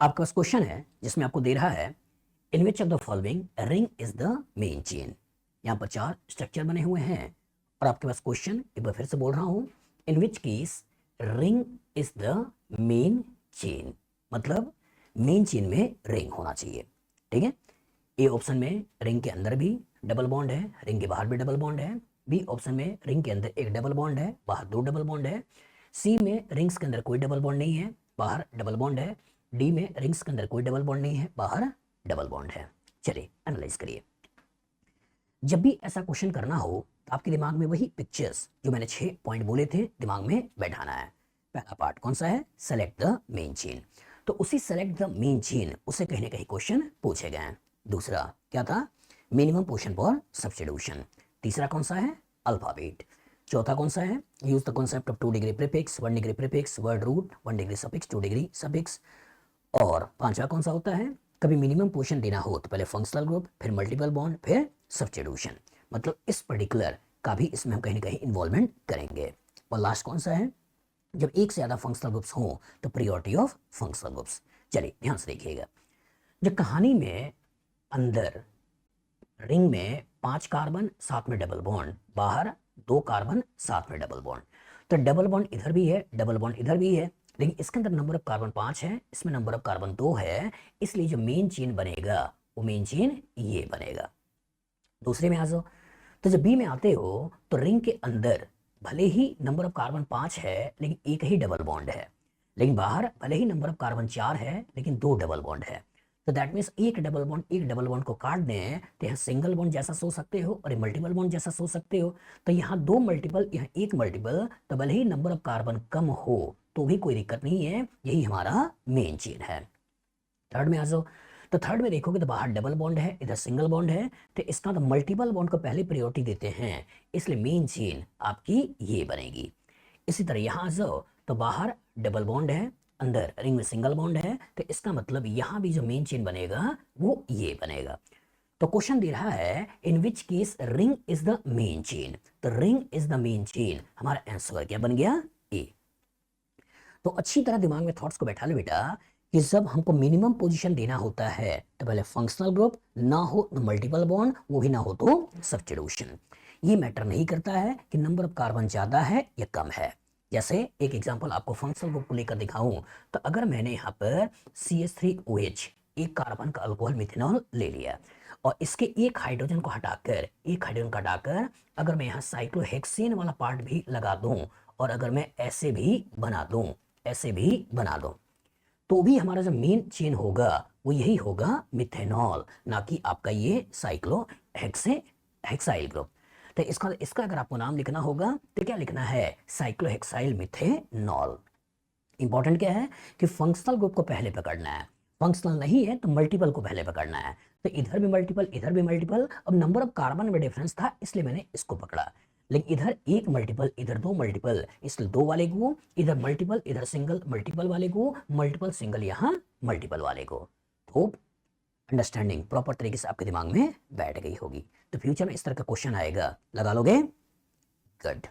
आपके पास क्वेश्चन है जिसमें आपको दे रहा है in which of the following ring is the main chain. यहाँ पर 4 स्ट्रक्चर बने हुए हैं और आपके पास क्वेश्चन एक बार फिर से बोल रहा हूं, in which case ring is the main chain, मतलब मेन चेन में रिंग होना चाहिए। ठीक है, ए ऑप्शन में रिंग के अंदर भी डबल बॉन्ड है, रिंग के बाहर भी डबल बॉन्ड है। बी ऑप्शन में रिंग के अंदर एक डबल बॉन्ड है, बाहर 2 डबल बॉन्ड है। सी में रिंग्स के अंदर कोई डबल बॉन्ड नहीं है, बाहर डबल बॉन्ड है। डी में रिंग्स के अंदर कोई डबल बॉन्ड नहीं है, बाहर डबल बॉन्ड है। चलिए एनालाइज करिए। जब भी ऐसा क्वेश्चन करना हो तो आपके दिमाग में वही पिक्चर्स जो मैंने 6 पॉइंट बोले थे दिमाग में बैठाना है। पहला पार्ट कौन सा है? Select the main chain. तो उसी सेलेक्ट द मेन चेन उसे कहीं ना कहीं क्वेश्चन पूछे गए हैं। दूसरा क्या था? Minimum position for substitution. तीसरा कौन सा है? अल्फाबेट। चौथा कौन सा है? Use the concept of 2 degree prefix, 1 degree prefix, word root, 1 degree suffix, 2 degree suffix. और पांचवा कौन सा होता है? कभी मिनिमम पोजीशन देना हो तो पहले फंक्शनल ग्रुप, फिर मल्टीपल बॉन्ड, फिर सब्स्टिट्यूशन। मतलब इस पर्टिकुलर का भी इसमें हम कहीं ना कहीं इन्वॉल्वमेंट करेंगे। और लास्ट कौन सा है? जब एक से ज्यादा फंक्शनल ग्रुप्स हों तो प्रायोरिटी ऑफ फंक्शनल ग्रुप्स। चलिए ध्यान से देखिएगा। जब कहानी में अंदर रिंग में 5 कार्बन साथ में डबल बॉन्ड, बाहर 2 कार्बन साथ में डबल बॉन्ड, तो डबल बॉन्ड इधर भी है, डबल बॉन्ड इधर भी है, लेकिन इसके अंदर नंबर ऑफ कार्बन 5 है, इसमें नंबर ऑफ कार्बन 2 है, इसलिए जो मेन चेन बनेगा वो मेन चेन ये बनेगा। दूसरे में आ जाओ, तो जब बी में आते हो तो रिंग के अंदर भले ही नंबर ऑफ कार्बन 5 है लेकिन एक ही डबल बॉन्ड है, लेकिन बाहर भले ही नंबर ऑफ कार्बन 4 है लेकिन 2 डबल बॉन्ड है। तो दैट मीन्स एक डबल बॉन्ड को काट दें तो यहाँ सिंगल बॉन्ड जैसा सोच सकते हो और मल्टीपल बॉन्ड जैसा सोच सकते हो। तो यहाँ 2 मल्टीपल, यहाँ एक मल्टीपल, तो भले ही नंबर ऑफ कार्बन कम हो तो भी कोई दिक्कत नहीं है, यही हमारा मेन चेन है। थर्ड में आ जाओ, तो थर्ड में देखोगे तो बाहर डबल बॉन्ड है, इधर सिंगल बॉन्ड है, तो इसका तो मल्टीपल बॉन्ड को पहले प्रायोरिटी देते हैं, इसलिए मेन चेन आपकी ये बनेगी। इसी तरह यहां आ जाओ तो बाहर डबल बॉन्ड है, अंदर रिंग में सिंगल बॉन्ड है, तो इसका मतलब यहां भी जो मेन चेन बनेगा वो ये बनेगा। तो क्वेश्चन दे रहा है in which case ring is the main chain, तो ring is the main chain, हमारा आंसर क्या बन गया? ए। तो अच्छी तरह दिमाग में थॉट्स को बैठा लो बेटा कि जब हमको मिनिमम पोजीशन देना होता है तो पहले फंक्शनल ग्रुप, ना हो तो मल्टीपल बॉन्ड, वो भी ना हो तो सब्स्टिट्यूशन। ये मैटर नहीं करता है कि नंबर ऑफ कार्बन ज्यादा है या कम है। जैसे एक एग्जांपल आपको फंक्शनल ग्रुप को लेकर दिखाऊं, तो अगर मैंने यहाँ पर CH3OH, एक कार्बन का अल्कोहल मिथेनॉल ले लिया और इसके एक हाइड्रोजन को हटाकर अगर मैं यहाँ साइक्लोहेक्सेन वाला पार्ट भी लगा दूं और अगर मैं ऐसे भी बना दूं तो भी हमारा जो मेन चेन होगा वो यही होगा मिथेनॉल, ना कि आपका ये हेक्साइल ग्रुप। तो इसका अगर आपको नाम लिखना होगा तो क्या लिखना है? Cyclohexyl methanol. इंपॉर्टेंट क्या है कि फंक्शनल ग्रुप को पहले पकड़ना है, फंक्शनल नहीं है तो मल्टीपल को पहले पकड़ना है। तो इधर भी मल्टीपल, इधर भी मल्टीपल, अब नंबर ऑफ कार्बन में डिफरेंस था इसलिए मैंने इसको पकड़ा, लेकिन इधर एक मल्टीपल, इधर 2 मल्टीपल, इसलिए 2 वाले को, इधर मल्टीपल, इधर सिंगल, मल्टीपल वाले को, मल्टीपल सिंगल, यहाँ मल्टीपल वाले को। तो अंडरस्टैंडिंग प्रॉपर तरीके से आपके दिमाग में बैठ गई होगी। तो फ्यूचर में इस तरह का क्वेश्चन आएगा, लगा लोगे? गुड।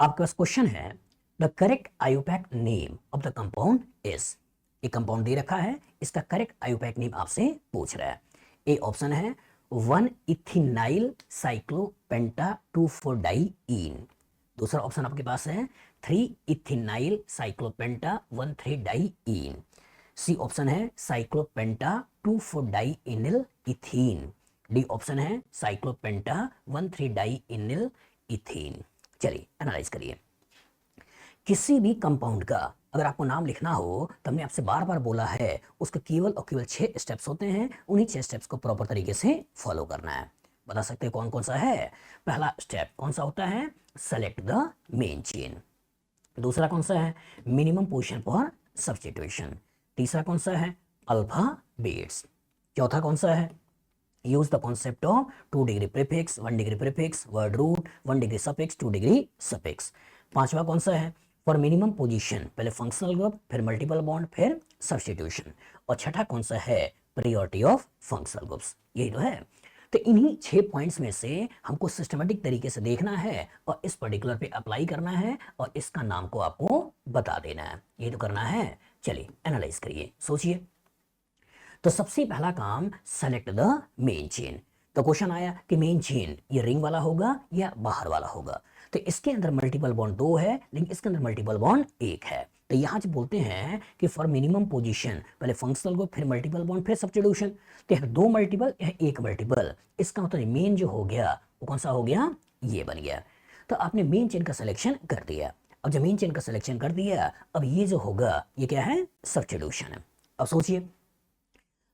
आपके पास क्वेश्चन है the correct IUPAC name of the compound is. एक कंपाउंड दे रखा है, इसका करेक्ट आयुपैक नेम आपसे पूछ रहा है। ए ऑप्शन है 1 इथिनाइल साइक्लोपेंटा 2,4-डाइईन। दूसरा ऑप्शन आपके पास है 3 इथिनाइल साइक्लोपेंटा 1,3-डाइईन। सी ऑप्शन है साइक्लोपेंटा 2,4-डाइइनिल इथीन। डी ऑप्शन है साइक्लोपेंटा 1,3-डाइइनिल इथीन। चलिए एनालाइज करिए। किसी भी कंपाउंड का अगर आपको नाम लिखना हो तो हमने आपसे बार बार बोला है उसका केवल और केवल 6 स्टेप्स होते हैं, उन्हीं 6 स्टेप्स को प्रॉपर तरीके से फॉलो करना है। बता सकते हैं कौन कौन सा है? पहला स्टेप कौन सा होता है? Select the main chain. दूसरा कौन सा है? Minimum position for substitution. तीसरा कौन सा है? अल्फाबेट्स। चौथा कौन सा है? Use the concept of 2 degree prefix, 1 degree prefix, word root, 1 degree suffix, 2 degree suffix. पांचवा कौन सा है? फॉर मिनिमम पोजीशन पहले फंक्शनल ग्रुप, फिर मल्टीपल बॉन्ड, फिर सब्स्टिट्यूशन। और छठा कौन सा है? Priority of functional groups. यही तो है। तो इन्हीं 6 पॉइंट्स में से हमको सिस्टमेटिक तरीके से देखना है और इस पर्टिकुलर पे अप्लाई करना है और इसका नाम को आपको बता देना है। ये तो करना है। चलिए एनालाइज करिए, सोचिए। तो सबसे पहला काम सेलेक्ट द मेन चेन। तो क्वेश्चन आया कि मेन चेन ये रिंग वाला होगा या बाहर वाला होगा। तो इसके अंदर मल्टीपल बॉन्ड 2 है, लेकिन इसके अंदर मल्टीपल बॉन्ड 1 है। तो यहाँ जो बोलते हैं कि फॉर मिनिमम पोजीशन पहले फंक्शनल ग्रुप फिर मल्टीपल बॉन्ड फिर सब्स्टिट्यूशन। तो यहाँ 2 मल्टीपल यहाँ 1 मल्टीपल, इसका मतलब मेन जो हो गया वो कौन सा हो गया, ये बन गया। तो आपने मेन चेन का सिलेक्शन कर दिया। अब जब मेन चेन का सिलेक्शन कर दिया, अब ये जो होगा ये क्या है, सब्स्टिट्यूशन है। अब सोचिए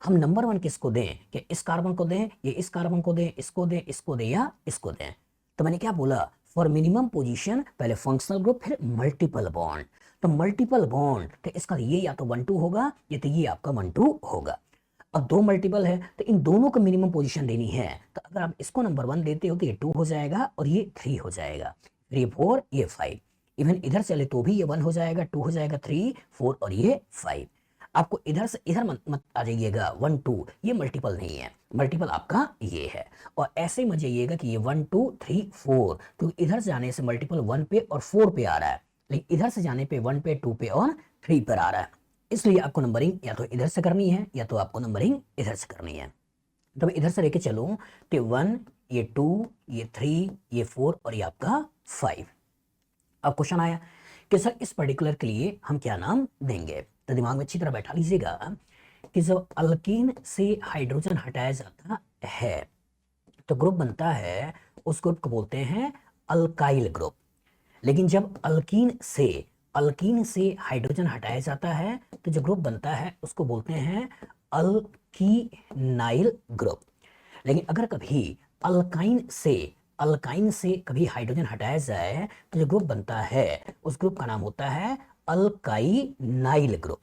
हम नंबर 1 किसको दें, कि इस कार्बन को दें, ये इस कार्बन को दें, इसको दें, इसको दें या इसको दें। तो मैंने क्या बोला, फॉर मिनिमम पोजीशन पहले फंक्शनल ग्रुप फिर मल्टीपल बॉन्ड। तो मल्टीपल बॉन्ड तो इसका ये या तो 1 2 होगा या तो ये आपका 1 2 होगा। अब 2 मल्टीपल है तो इन दोनों को मिनिमम पोजीशन देनी है। तो अगर आप इसको नंबर 1 देते हो तो ये 2 हो जाएगा और ये 3 हो जाएगा, फिर ये 4 ये 5। इवन इधर चले तो भी ये 1 हो जाएगा, 2 हो जाएगा, 3 4 और ये 5। आपको इधर से इधर मत आ जाइएगा 1 2, ये मल्टीपल नहीं है, मल्टीपल आपका ये है। और ऐसे मत जाइएगा कि ये 1 2 3 4, क्योंकि इधर से जाने से मल्टीपल 1 पे और 4 पे आ रहा है, लेकिन इधर से जाने पे 1 पे 2 पे और 3 पर आ रहा है। इसलिए आपको नंबरिंग या तो इधर से करनी है या तो आपको नंबरिंग इधर से करनी है। तो मैं इधर से लेके चलूं तो 1 ये 2 ये 3 ये 4 और ये आपका 5। अब क्वेश्चन आया कि सर इस पर्टिकुलर के लिए हम क्या नाम देंगे। तो दिमाग में अच्छी तरह बैठा लीजिएगा कि जब अल्कीन से हाइड्रोजन हटाया जाता है तो ग्रुप बनता है, उस ग्रुप को बोलते हैं अल्काइल ग्रुप। लेकिन जब अल्कीन से हाइड्रोजन हटाया जाता है तो जो ग्रुप बनता है उसको बोलते हैं अल्कीनाइल ग्रुप। लेकिन अगर कभी अल्काइन से कभी हाइड्रोजन हटाया जाए तो जो ग्रुप बनता है उस ग्रुप का नाम होता है अल्काइनाइल ग्रुप।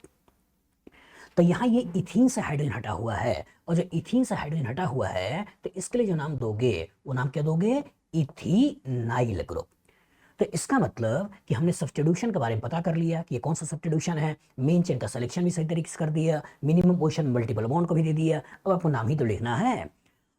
तो यहाँ ये इथीन से हाइड्रोजन हटा हुआ है, और जो इथीन से हाइड्रोजन हटा हुआ है तो इसके लिए जो नाम दोगे वो नाम क्या दोगे, इथीनाइल ग्रुप। तो इसका मतलब कि हमने सब्स्टिट्यूशन के बारे में पता कर लिया कि ये कौन सा सब्स्टिट्यूशन है, मेन चेन का सिलेक्शन भी सही तरीके से कर दिया, मिनिमम पोजीशन मल्टीपल बॉन्ड को भी दे दिया। अब आपको नाम ही तो लिखना है,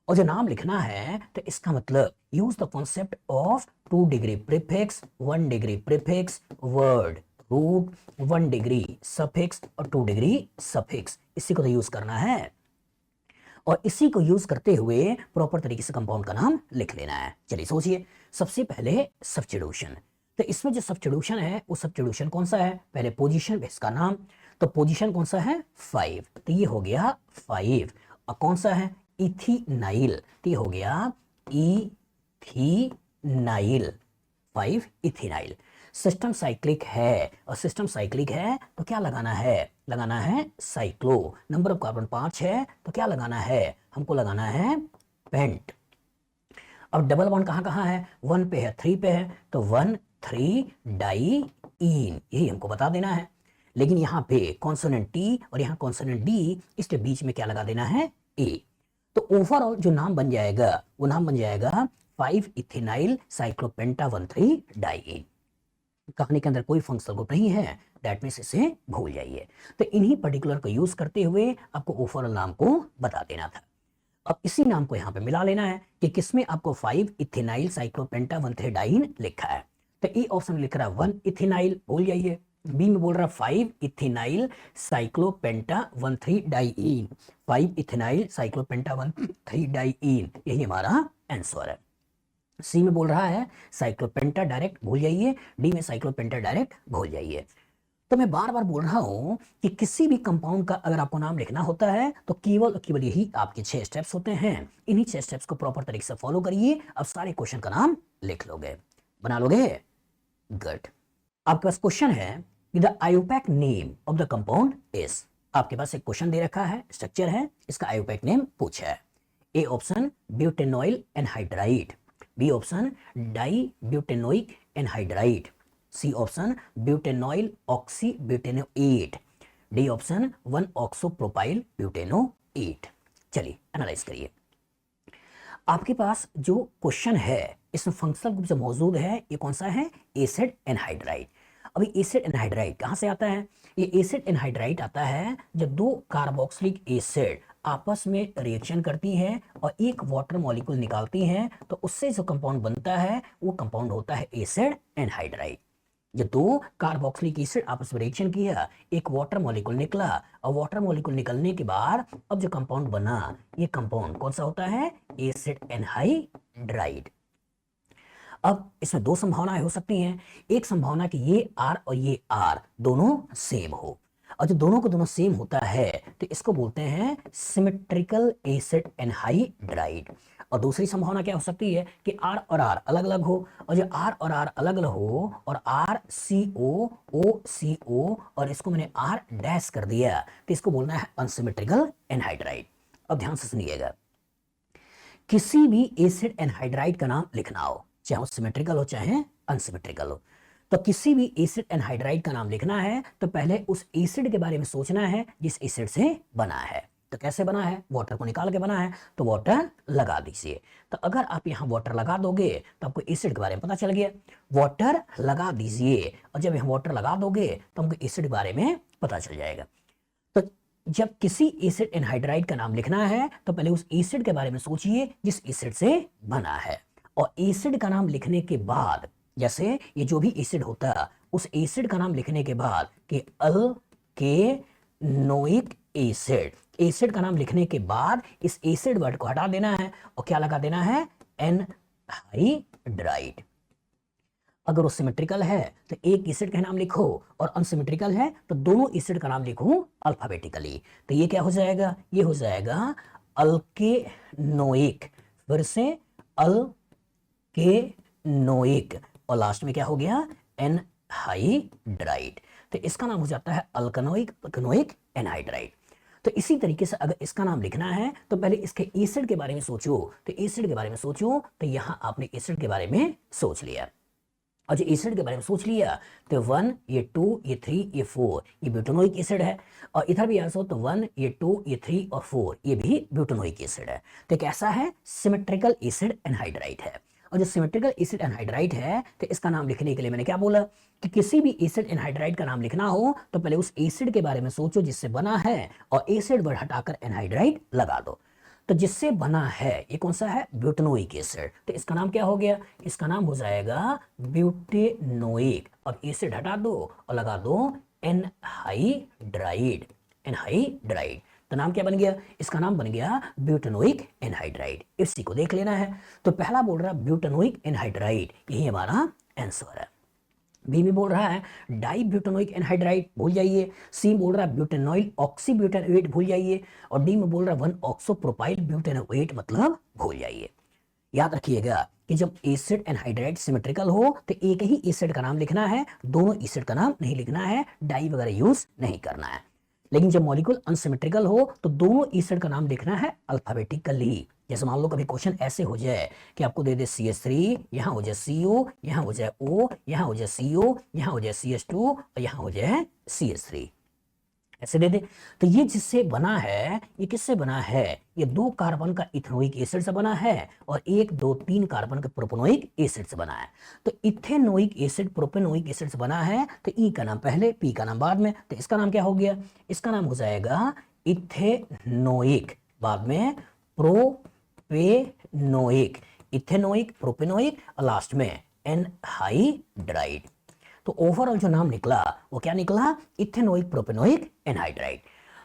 और जो नाम लिखना है तो इसका मतलब use the concept of 2 degree prefix 1 degree prefix word root 1 degree suffix और 2 डिग्री सफिक्स, इसी को तो यूज करना है। और इसी को यूज करते हुए प्रॉपर तरीके से कंपाउंड का नाम लिख लेना है। चलिए सोचिए, सबसे पहले सब्स्टिट्यूशन। तो इसमें जो सब्स्टिट्यूशन है वो सब्स्टिट्यूशन कौन सा है, पहले पोजीशन इसका नाम। तो पोजीशन कौन सा है 5, तो ये हो गया 5। और कौन सा है इथीनाइल, तो ये हो गया इथीनाइल 5 इथीनाइल। सिस्टम साइक्लिक है, और सिस्टम साइक्लिक है तो क्या लगाना है साइक्लो। नंबर ऑफ कार्बन 5 है तो क्या लगाना है, हमको लगाना है पेंट। अब डबल बॉन्ड कहाँ कहाँ है, 1 पे है 3 पे है, तो 1 3 डाई इन, यही हमको बता देना है। लेकिन यहाँ पे कॉन्सोनेंट टी और यहाँ कॉन्सोनेंट डी, इसके बीच में क्या लगा देना है ए। तो ओवरऑल जो नाम बन जाएगा वो नाम बन जाएगा 5 इथेनाइल साइक्लोपेंटा 1 3 डाइइन। कहानी के अंदर कोई फंक्शनल ग्रुप नहीं है, दैट मींस इसे भूल जाइए। तो इन्हीं पर्टिकुलर को यूज करते हुए आपको ओवरऑल नाम को बता देना था। अब इसी नाम को यहाँ पे मिला लेना है कि किसमें आपको 5 इथेनाइल साइक्लोपेंटा 1 3 डाइइन लिखा है। तो ए ऑप्शन लिख रहा है 1 इथेनाइल, भूल जाइए। बी में बोल रहा 5 ethenyl cyclopenta 1 3 diene, 5 ethenyl cyclopenta 1 3 diene, यही हमारा आंसर है। सी में बोल रहा है साइक्लोपेंटा डायरेक्ट, भूल जाइए। डी में साइक्लोपेंटा डायरेक्ट, भूल जाइए। तो मैं बार बार बोल रहा हूं कि किसी भी कंपाउंड का अगर आपको नाम लिखना होता है तो केवल केवल यही आपके 6 स्टेप्स होते हैं। इन्हीं 6 स्टेप्स को प्रॉपर तरीके से फॉलो करिए, अब सारे क्वेश्चन का नाम लिख लोगे, बना लोगे। गुड। आपके पास क्वेश्चन है the IUPAC name of the compound is. आपके पास एक क्वेश्चन दे रखा है, स्ट्रक्चर है, इसका आयोपैक नेम पूछा है। A option butanoyl anhydride, B option di butanoic anhydride, C option butanoyl oxy butanoate, D option 1 oxopropyl butanoate. चलिए एनालाइज करिए। आपके पास जो क्वेश्चन है इसमें फंक्शनल ग्रुप जो मौजूद है ये कौन सा है, एसिड एनहाइड्राइड। अभी एसिड एनहाइड्राइड कहां से आता है, ये एसिड एनहाइड्राइड आता है जब 2 कार्बोक्सिलिक एसिड आपस में रिएक्शन करती है और एक वाटर मॉलिक्यूल निकालती हैं, तो उससे जो कंपाउंड बनता है वो कंपाउंड होता है एसिड एनहाइड्राइड। जब दो कार्बोक्सिलिक एसिड आपस में रिएक्शन किया, एक वाटर मॉलिक्यूल निकला, और वाटर मॉलिक्यूल निकलने के बाद अब जो कंपाउंड बना, ये कंपाउंड कौन सा होता है? Acid anhydride. अब इसमें दो संभावनाएं हो सकती हैं। एक संभावना कि ये R और ये R दोनों सेम हो, और जब दोनों को दोनों सेम होता है तो इसको बोलते हैं सिमेट्रिकल एसिड एनहाइड्राइड। और दूसरी संभावना क्या हो सकती है कि R और R अलग अलग हो, और जो R और R अलग अलग हो और RCO OCO और इसको मैंने R डैश कर दिया, तो इसको बोलना है अनसिमेट्रिकल एनहाइड्राइड। अब ध्यान से सुनिएगा, किसी भी एसिड एनहाइड्राइड का नाम लिखना हो, चाहे वो सिमेट्रिकल हो चाहे अनसिमेट्रिकल हो, तो किसी भी एसिड एनहाइड्राइड का नाम लिखना है तो पहले उस एसिड के बारे में सोचना है जिस एसिड से बना है। तो कैसे बना है? वाटर को निकाल के बना है, तो वाटर लगा दीजिए। तो अगर आप यहाँ वाटर लगा दोगे तो आपको एसिड के बारे में पता चल गया। वाटर लगा दीजिए, और जब यहाँ वाटर लगा दोगे तो हमको एसिड के बारे में पता चल जाएगा। तो जब किसी एसिड एनहाइड्राइड का नाम लिखना है तो पहले उस एसिड के बारे में सोचिए जिस एसिड से बना है, और एसिड का नाम लिखने के बाद, जैसे ये जो भी एसिड होता है उस एसिड का नाम लिखने के बाद कि अल्केनोइक एसिड, एसिड का नाम लिखने के बाद इस एसिड वर्ड को हटा देना है और क्या लगा देना है? एनहाइड्राइड। अगर वो सिमेट्रिकल है तो एक एसिड का नाम लिखो, और अनसिमेट्रिकल है तो दोनों एसिड का नाम लिखो अल्फाबेटिकली। तो ये क्या हो जाएगा? ये हो जाएगा अल्केनोइक, फिर से अल्केनोइक, और लास्ट में क्या हो गया? एनहाइड्राइड। तो इसका नाम हो जाता है अल्केनोइक एनहाइड्राइड। तो इसी तरीके से अगर इसका नाम लिखना है तो पहले इसके एसिड के बारे में सोचो, तो एसिड के बारे में सोचो, तो यहां आपने एसिड के बारे में सोच लिया, और जो एसिड के बारे में सोच लिया तो 1 ये 2 ये 3 ये 4 ये ब्यूटेनोइक एसिड है, और इधर भी ऐसा हो तो 1 ये 2 ये 3 और 4 ये भी ब्यूटेनोइक एसिड है। तो कैसा है? सिमेट्रिकल एसिड एनहाइड्राइड है। और जो सिमेट्रिकल एसिड एनहाइड्राइड है तो इसका नाम लिखने के लिए मैंने क्या बोला कि किसी भी एसिड एनहाइड्राइड का नाम लिखना हो तो पहले उस एसिड के बारे में सोचो जिससे बना है, और एसिड वर्ड हटाकर एनहाइड्राइड लगा दो। तो जिससे बना है ये कौन सा है? Butanoic acid. तो इसका नाम क्या हो गया? इसका नाम हो जाएगा ब्यूटेनोइक। अब एसिड हटा दो और लगा दो एनहाइड्राइड, एनहाइड्राइड। तो नाम क्या बन गया? इसका नाम बन गया ब्यूटेनोइक एनहाइड्राइड। इसी को देख लेना है। तो पहला बोल रहा है ब्यूटेनोइक एनहाइड्राइड, यही हमारा आंसर है। बी में बोल रहा है डाई ब्यूटेनोइक एनहाइड्राइड, भूल जाइए। सी बोल रहा है ब्यूटेनॉइल ऑक्सी ब्यूटेनोएट, भूल जाइए। और डी में बोल रहा है 1 ऑक्सो प्रोपाइल ब्यूटेनोएट, मतलब भूल जाइए। याद रखिएगा कि जब एसिड एनहाइड्राइड सिमेट्रिकल हो तो एक ही एसिड का नाम लिखना है, दोनों एसिड का नाम नहीं लिखना है, डाई वगैरह यूज नहीं करना है। लेकिन जब मॉलिक्यूल अनसिमेट्रिकल हो तो दोनों एसिड का नाम लिखना है अल्फाबेटिकली। जैसे मान लो कभी क्वेश्चन ऐसे हो जाए कि आपको दे दे CH3, यहाँ हो जाए CO, यहाँ हो जाए O, यहाँ हो जाए CO, यहाँ हो जाए CH2 और यहाँ हो जाए CH3, ऐसे दे दे। तो ये जिससे बना है, ये किससे बना है? ये 2 कार्बन का इथेनोइक एसिड से बना है और 1 2 3 कार्बन का प्रोपेनोइक एसिड से बना है। तो इथेनोइक एसिड प्रोपेनोइक एसिड से बना है, तो ई का नाम पहले, पी का नाम बाद में। तो इसका नाम क्या हो गया? इसका नाम हो जाएगा इथेनोइक, बाद में प्रोपेनोइक, इथेनोइक प्रोपेनोइक और लास्ट में एनहाइड्राइड। तो ओवरऑल जो नाम निकला वो क्या निकला? Ethanoic propanoic anhydride.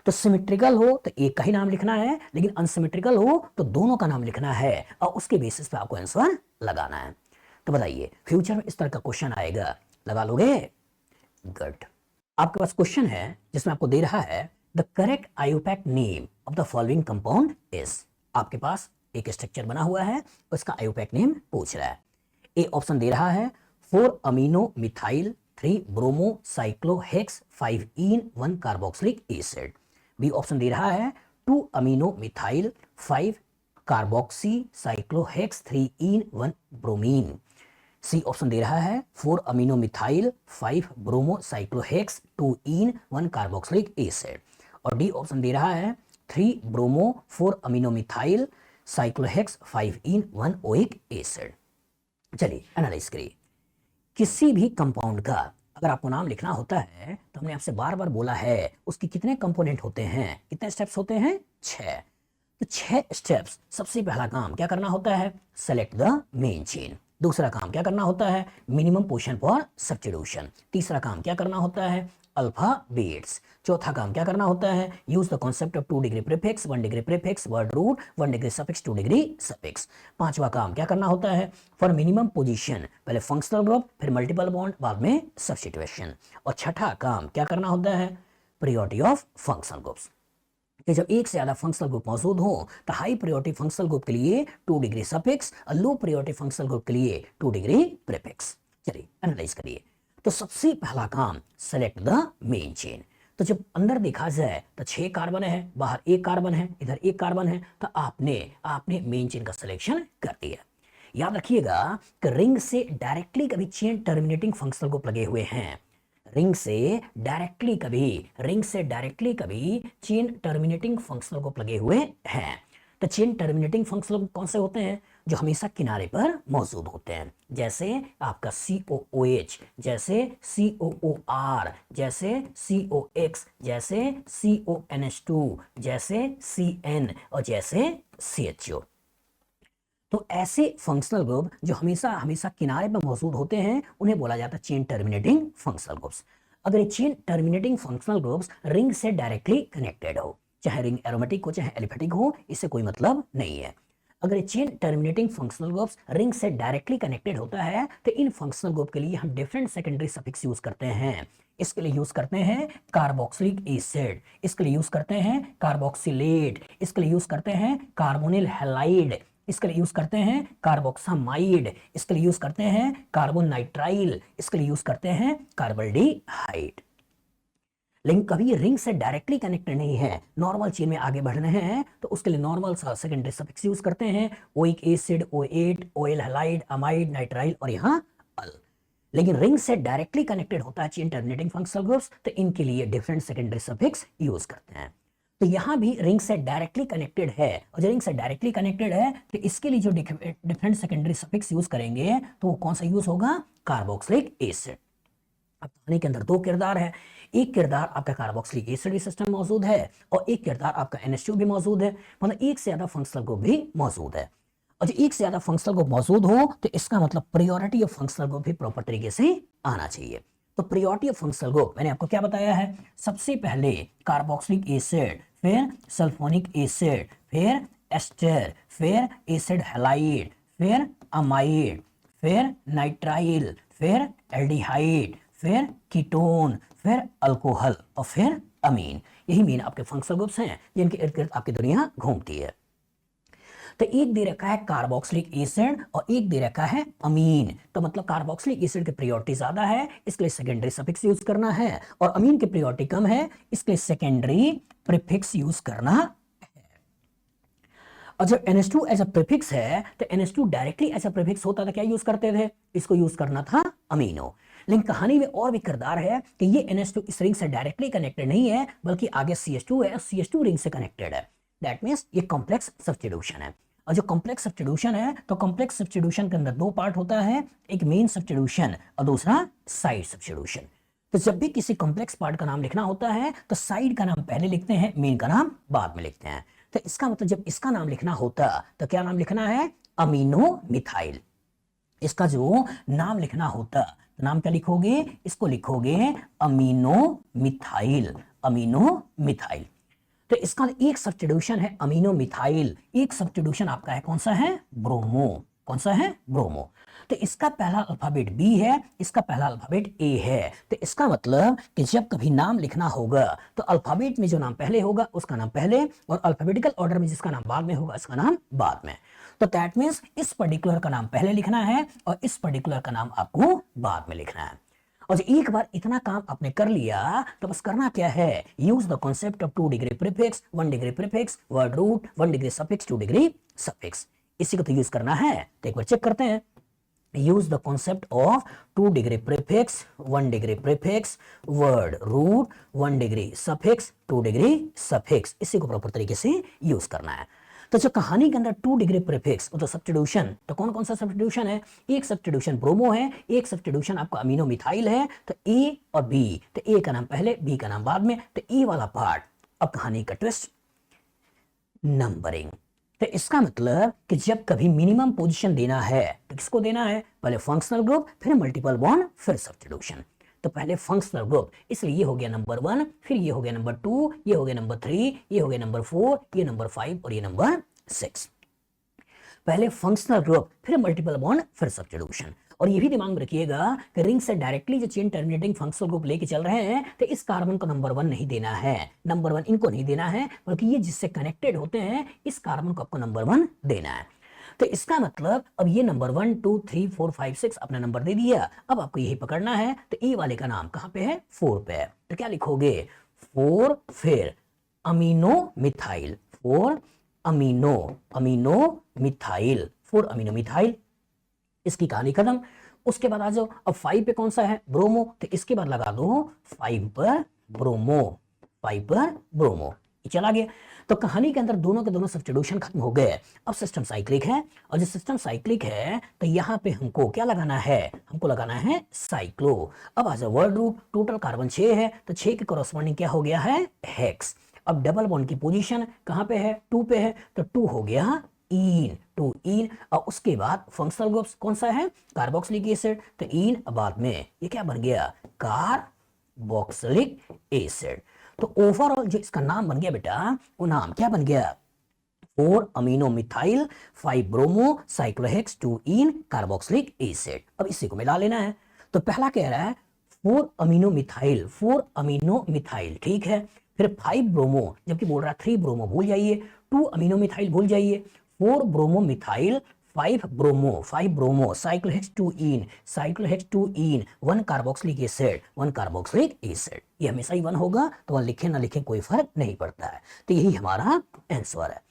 तो सिमेट्रिकल हो तो एक का ही नाम लिखना है, लेकिन अनसिमेट्रिकल हो तो दोनों का नाम लिखना है, और उसके बेसिस पे आपको आंसर लगाना है। तो बताइए फ्यूचर में इस तरह का क्वेश्चन आएगा, लगा लोगे? गुड। आपके पास क्वेश्चन है जिसमें आपको दे रहा है the correct IUPAC name of the following compound is. आपके पास एक स्ट्रक्चर बना हुआ है, उसका आयोपैक नेम पूछ रहा है। ए ऑप्शन दे रहा है 4 amino methyl 3 bromo cyclohex 5-ene-1 carboxylic acid. B option दे रहा है 2 amino methyl 5 carboxy cyclohex 3-ene-1 bromine. C option दे रहा है 4 amino methyl 5 bromo cyclohex 2-ene-1 carboxylic acid. और डी ऑप्शन दे रहा है 3 bromo 4 amino methyl cyclohex 5-ene-1 oic acid. चलिए एनालाइज करिए। किसी भी कंपाउंड का अगर आपको नाम लिखना होता है तो हमने आपसे बार बार बोला है उसके कितने कंपोनेंट होते हैं, कितने स्टेप्स होते हैं? 6। तो 6 स्टेप्स। सबसे पहला काम क्या करना होता है? Select the main chain. दूसरा काम क्या करना होता है, मिनिमम पोजीशन फॉर सब्स्टिट्यूशन। तीसरा काम क्या करना होता है, अल्फाबेट्स। चौथा काम क्या करना होता है, use the concept of 2 degree prefix, 1 degree prefix, word root, 1 degree suffix, 2 degree suffix. पांचवा काम क्या करना होता है, फॉर मिनिमम पोजीशन पहले फंक्शनल ग्रुप, फिर मल्टीपल बॉन्ड, बाद में सब्स्टिट्यूशन। और छठा काम क्या करना होता है, प्रायोरिटी ऑफ फंक्शनल ग्रुप्स, कि जब एक से ज्यादा फंक्शनल ग्रुप मौजूद हो तो हाई प्रायोरिटी फंक्शनल ग्रुप के लिए 2 डिग्री सफिक्स और लो प्रायोरिटी फंक्शनल ग्रुप के लिए 2 डिग्री प्रीफिक्स। चलिए एनालाइज करिए। तो सबसे पहला काम, सेलेक्ट द मेन चेन। तो जब अंदर देखा जाए तो 6 कार्बन है, बाहर 1 कार्बन है, इधर 1 कार्बन है, तो आपने मेन चेन का सिलेक्शन कर दिया। याद रखिएगा कि रिंग से डायरेक्टली कभी चेन टर्मिनेटिंग फंक्शनल ग्रुप लगे हुए हैं, रिंग से डायरेक्टली कभी चेन टर्मिनेटिंग फंक्शनल ग्रुप लगे हुए हैं। तो चेन टर्मिनेटिंग फंक्शनल ग्रुप कौन से होते हैं, जो हमेशा किनारे पर मौजूद होते हैं, जैसे आपका COOH, जैसे COOR, जैसे COX, जैसे CONH2, जैसे CN और जैसे CHO। तो ऐसे फंक्शनल ग्रुप जो हमेशा हमेशा किनारे पर मौजूद होते हैं उन्हें बोला जाता है चेन टर्मिनेटिंग फंक्शनल ग्रुप्स। अगर ये chain terminating functional groups ring से डायरेक्टली कनेक्टेड हो, चाहे रिंग एरोमेटिक हो चाहे एलिफेटिक हो, इससे कोई मतलब नहीं है। अगर ये chain terminating functional groups ring से डायरेक्टली कनेक्टेड होता है तो इन फंक्शनल ग्रुप के लिए हम डिफरेंट सेकेंडरी सफिक्स यूज करते हैं। इसके लिए यूज करते हैं कार्बोक्सिलिक एसिड, इसके लिए यूज करते हैं कार्बोक्सिलेट, इसके लिए यूज करते हैं कार्बोनिल हैलाइड, इसके लिए यूज करते हैं कार्बोक्सामाइड, इसके लिए यूज करते हैं कार्बन नाइट्राइल, इसके लिए यूज करते हैं कार्बल्डिहाइड। लेकिन कभी रिंग से डायरेक्टली कनेक्टेड नहीं है, नॉर्मल चेन में आगे बढ़ रहे हैं तो उसके लिए नॉर्मल सेकेंडरी सफिक्स यूज करते हैं, oic acid, O8, OL halide, amide, nitrile और यहाँ अल। लेकिन रिंग से डायरेक्टली कनेक्टेड होता है चेन टर्मिनेटिंग फंक्शनल ग्रुप्स, तो इनके लिए डिफरेंट सेकेंडरी सफिक्स यूज करते हैं। तो यहां भी रिंग से डायरेक्टली कनेक्टेड है, और जो रिंग से डायरेक्टली कनेक्टेड है तो इसके लिए जो डिफरेंट सेकेंडरी सफिक्स यूज करेंगे तो वो कौन सा यूज होगा, कार्बोक्सिलिक एसिड। अब कहानी के अंदर 2 किरदार है, एक किरदार आपका कार्बोक्सिलिक एसिड भी सिस्टम मौजूद है और एक किरदार आपका NH2 भी मौजूद है, मतलब एक से ज्यादा फंक्शनल ग्रुप भी मौजूद है। और जो एक से ज्यादा फंक्शनल ग्रुप मौजूद हो तो इसका मतलब प्रायोरिटी ऑफ फंक्शनल ग्रुप भी प्रॉपर तरीके से आना चाहिए। तो प्रायोरिटी ऑफ फंक्शनल ग्रुप मैंने आपको क्या बताया है, सबसे पहले कार्बोक्सिलिक एसिड, फिर सल्फोनिक एसिड, फिर एस्टर, फिर एसिड हैलाइड, फिर अमाइड, फिर नाइट्राइल, फिर एल्डिहाइड, फिर कीटोन, फिर अल्कोहल और फिर अमीन। यही मेन आपके फंक्शनल ग्रुप्स हैं जिनके इर्द गिर्द आपकी दुनिया घूमती है। तो एक दे रखा है कार्बोक्सिलिक एसिड और एक दे रखा है अमीन, तो मतलब कार्बोक्सिलिक एसिड की प्रायोरिटी ज्यादा है, इसके लिए सेकेंडरी सफिक्स यूज करना है, और अमीन की प्रायोरिटी कम है, इसके लिए सेकेंडरी प्रीफिक्स यूज करना है। और जब NH2 एज अ प्रीफिक्स है तो NH2 directly as a prefix होता था क्या यूज करते थे, इसको यूज करना था अमीनो। लेकिन कहानी में और भी किरदार है कि ये NH2 इस रिंग से डायरेक्टली कनेक्टेड नहीं है, बल्कि आगे CH2 है और CH2 रिंग से कनेक्टेड है। दैट मींस ये कॉम्प्लेक्स सब्स्टिट्यूशन है। और जो कॉम्प्लेक्स सब्स्टिट्यूशन है तो कॉम्प्लेक्स सब्स्टिट्यूशन के अंदर 2 पार्ट होता है, एक मेन सब्स्टिट्यूशन और दूसरा साइड सब्स्टिट्यूशन। तो जब भी किसी कॉम्प्लेक्स पार्ट का नाम लिखना होता है तो साइड का नाम पहले लिखते हैं, मेन का नाम बाद में लिखते हैं। तो इसका मतलब जब इसका नाम लिखना होता तो क्या नाम लिखना है, अमीनो मिथाइल। इसका जो नाम लिखना होता तो नाम क्या लिखोगे, इसको लिखोगे अमीनो मिथाइल, अमीनो मिथाइल। तो इसका एक सब्स्टिट्यूशन है अमीनो मिथाइल, एक सब्स्टिट्यूशन आपका है कौन सा है, ब्रोमो। कौन सा है, ब्रोमो। तो इसका पहला अल्फाबेट B है, इसका पहला अल्फाबेट A है। तो इसका मतलब कि जब कभी नाम लिखना होगा तो अल्फाबेट में जो नाम पहले होगा उसका नाम पहले, और अल्फाबेटिकल ऑर्डर में जिसका नाम बाद में होगा उसका नाम बाद में। तो दैट मींस इस पर्टिकुलर का नाम पहले लिखना है और इस पर्टिकुलर का नाम आपको बाद में लिखना है। और एक बार इतना काम आपने कर लिया तो बस करना क्या है, use the concept of 2 degree prefix, 1 degree prefix, word root, 1 degree suffix, 2 degree suffix. इसी को तो यूज करना है। तो एक बार चेक करते हैं, use the concept of 2 degree prefix, 1 degree prefix, word root, 1 degree suffix, 2 degree suffix. इसी को प्रॉपर तरीके से यूज करना है। तो जो कहानी के अंदर 2 डिग्री प्रीफिक्स तो सब्स्टिट्यूशन, तो कौन कौन सा सब्स्टिट्यूशन है, एक सब्स्टिट्यूशन ब्रोमो है, एक सब्स्टिट्यूशन आपका अमीनो मिथाइल है। तो A और B, तो A का नाम पहले B का नाम बाद में। तो E वाला पार्ट, अब कहानी का ट्विस्ट, नंबरिंग। तो इसका मतलब कि जब कभी मिनिमम पोजीशन देना है तो किसको देना है, पहले फंक्शनल ग्रुप, फिर मल्टीपल बॉन्ड, फिर सब्स्टिट्यूशन। तो पहले फंक्शनल ग्रुप, इसलिए ये हो गया नंबर 1, फिर ये हो गया नंबर 2, ये हो गया नंबर 3, ये हो गया नंबर 4, ये नंबर 5 और ये नंबर 6। पहले फंक्शनल ग्रुप, फिर मल्टीपल बॉन्ड, फिर सब्स्टिट्यूशन। और ये भी दिमाग में रखिएगा कि रिंग से डायरेक्टली जो चेन टर्मिनेटिंग फंक्शनल ग्रुप लेके चल रहे हैं तो इस कार्बन को नंबर 1 नहीं देना है, नंबर 1 इनको नहीं देना है, बल्कि ये जिससे कनेक्टेड होते हैं इस कार्बन को आपको नंबर 1 देना है। तो इसका मतलब अब ये नंबर 1 2 3 4 5 6 अपना नंबर दे दिया, अब आपको यही पकड़ना है। तो ई वाले का नाम कहां पे है, 4 पे है। तो क्या लिखोगे, 4 फिर amino methyl, 4 amino methyl, 4 amino methyl, इसकी कहानी खत्म। उसके बाद आ जाओ, अब 5 पे कौन सा है, ब्रोमो, तो इसके बाद लगा दो 5 पर ब्रोमो, 5 पर ब्रोमो, चला गया। तो कहानी के अंदर दोनों के दोनों सब्स्टिट्यूशन खत्म हो गए। अब सिस्टम साइक्लिक है, और जब सिस्टम साइक्लिक है तो यहां पे हमको क्या लगाना है, हमको लगाना है साइक्लो। अब आ जाओ वर्ड रूप, टोटल कार्बन 6 है, तो 6 के कॉरस्पॉन्डिंग क्या हो गया है, हेक्स। अब डबल बॉन्ड की पोजीशन कहां पे है, 2 पे है, तो 2 हो गया इन, 2 इन। और उसके बाद फंक्शनल ग्रुप्स कौन सा है, कार्बोक्सिलिक एसिड, तो इन, बाद में ये क्या बन गया, कार्बोक्सिलिक एसिड। तो ओवरऑल जो इसका नाम बन गया बेटा, वो नाम क्या बन गया, 4 अमीनो मिथाइल 5 ब्रोमो साइक्लोहेक्स 2 इन कार्बोक्सिलिक एसिड। अब इसी को मिला लेना है। तो पहला कह रहा है 4 अमीनो मिथाइल, 4 अमीनो मिथाइल, ठीक है, फिर 5 ब्रोमो, जबकि बोल रहा है 3 ब्रोमो भूल जाइए, 2 अमीनो मिथाइल भूल जाइए, 4 ब्रोमो मिथाइल 5 ब्रोमो साइक्लोहेक्स 2 इन, साइक्लोहेक्स 2 इन 1 कार्बोक्सिलिक एसिड, 1 कार्बोक्सिलिक एसिड। ये हमेशा ही 1 होगा, तो वहां लिखे ना लिखे कोई फर्क नहीं पड़ता है। तो यही हमारा आंसर है।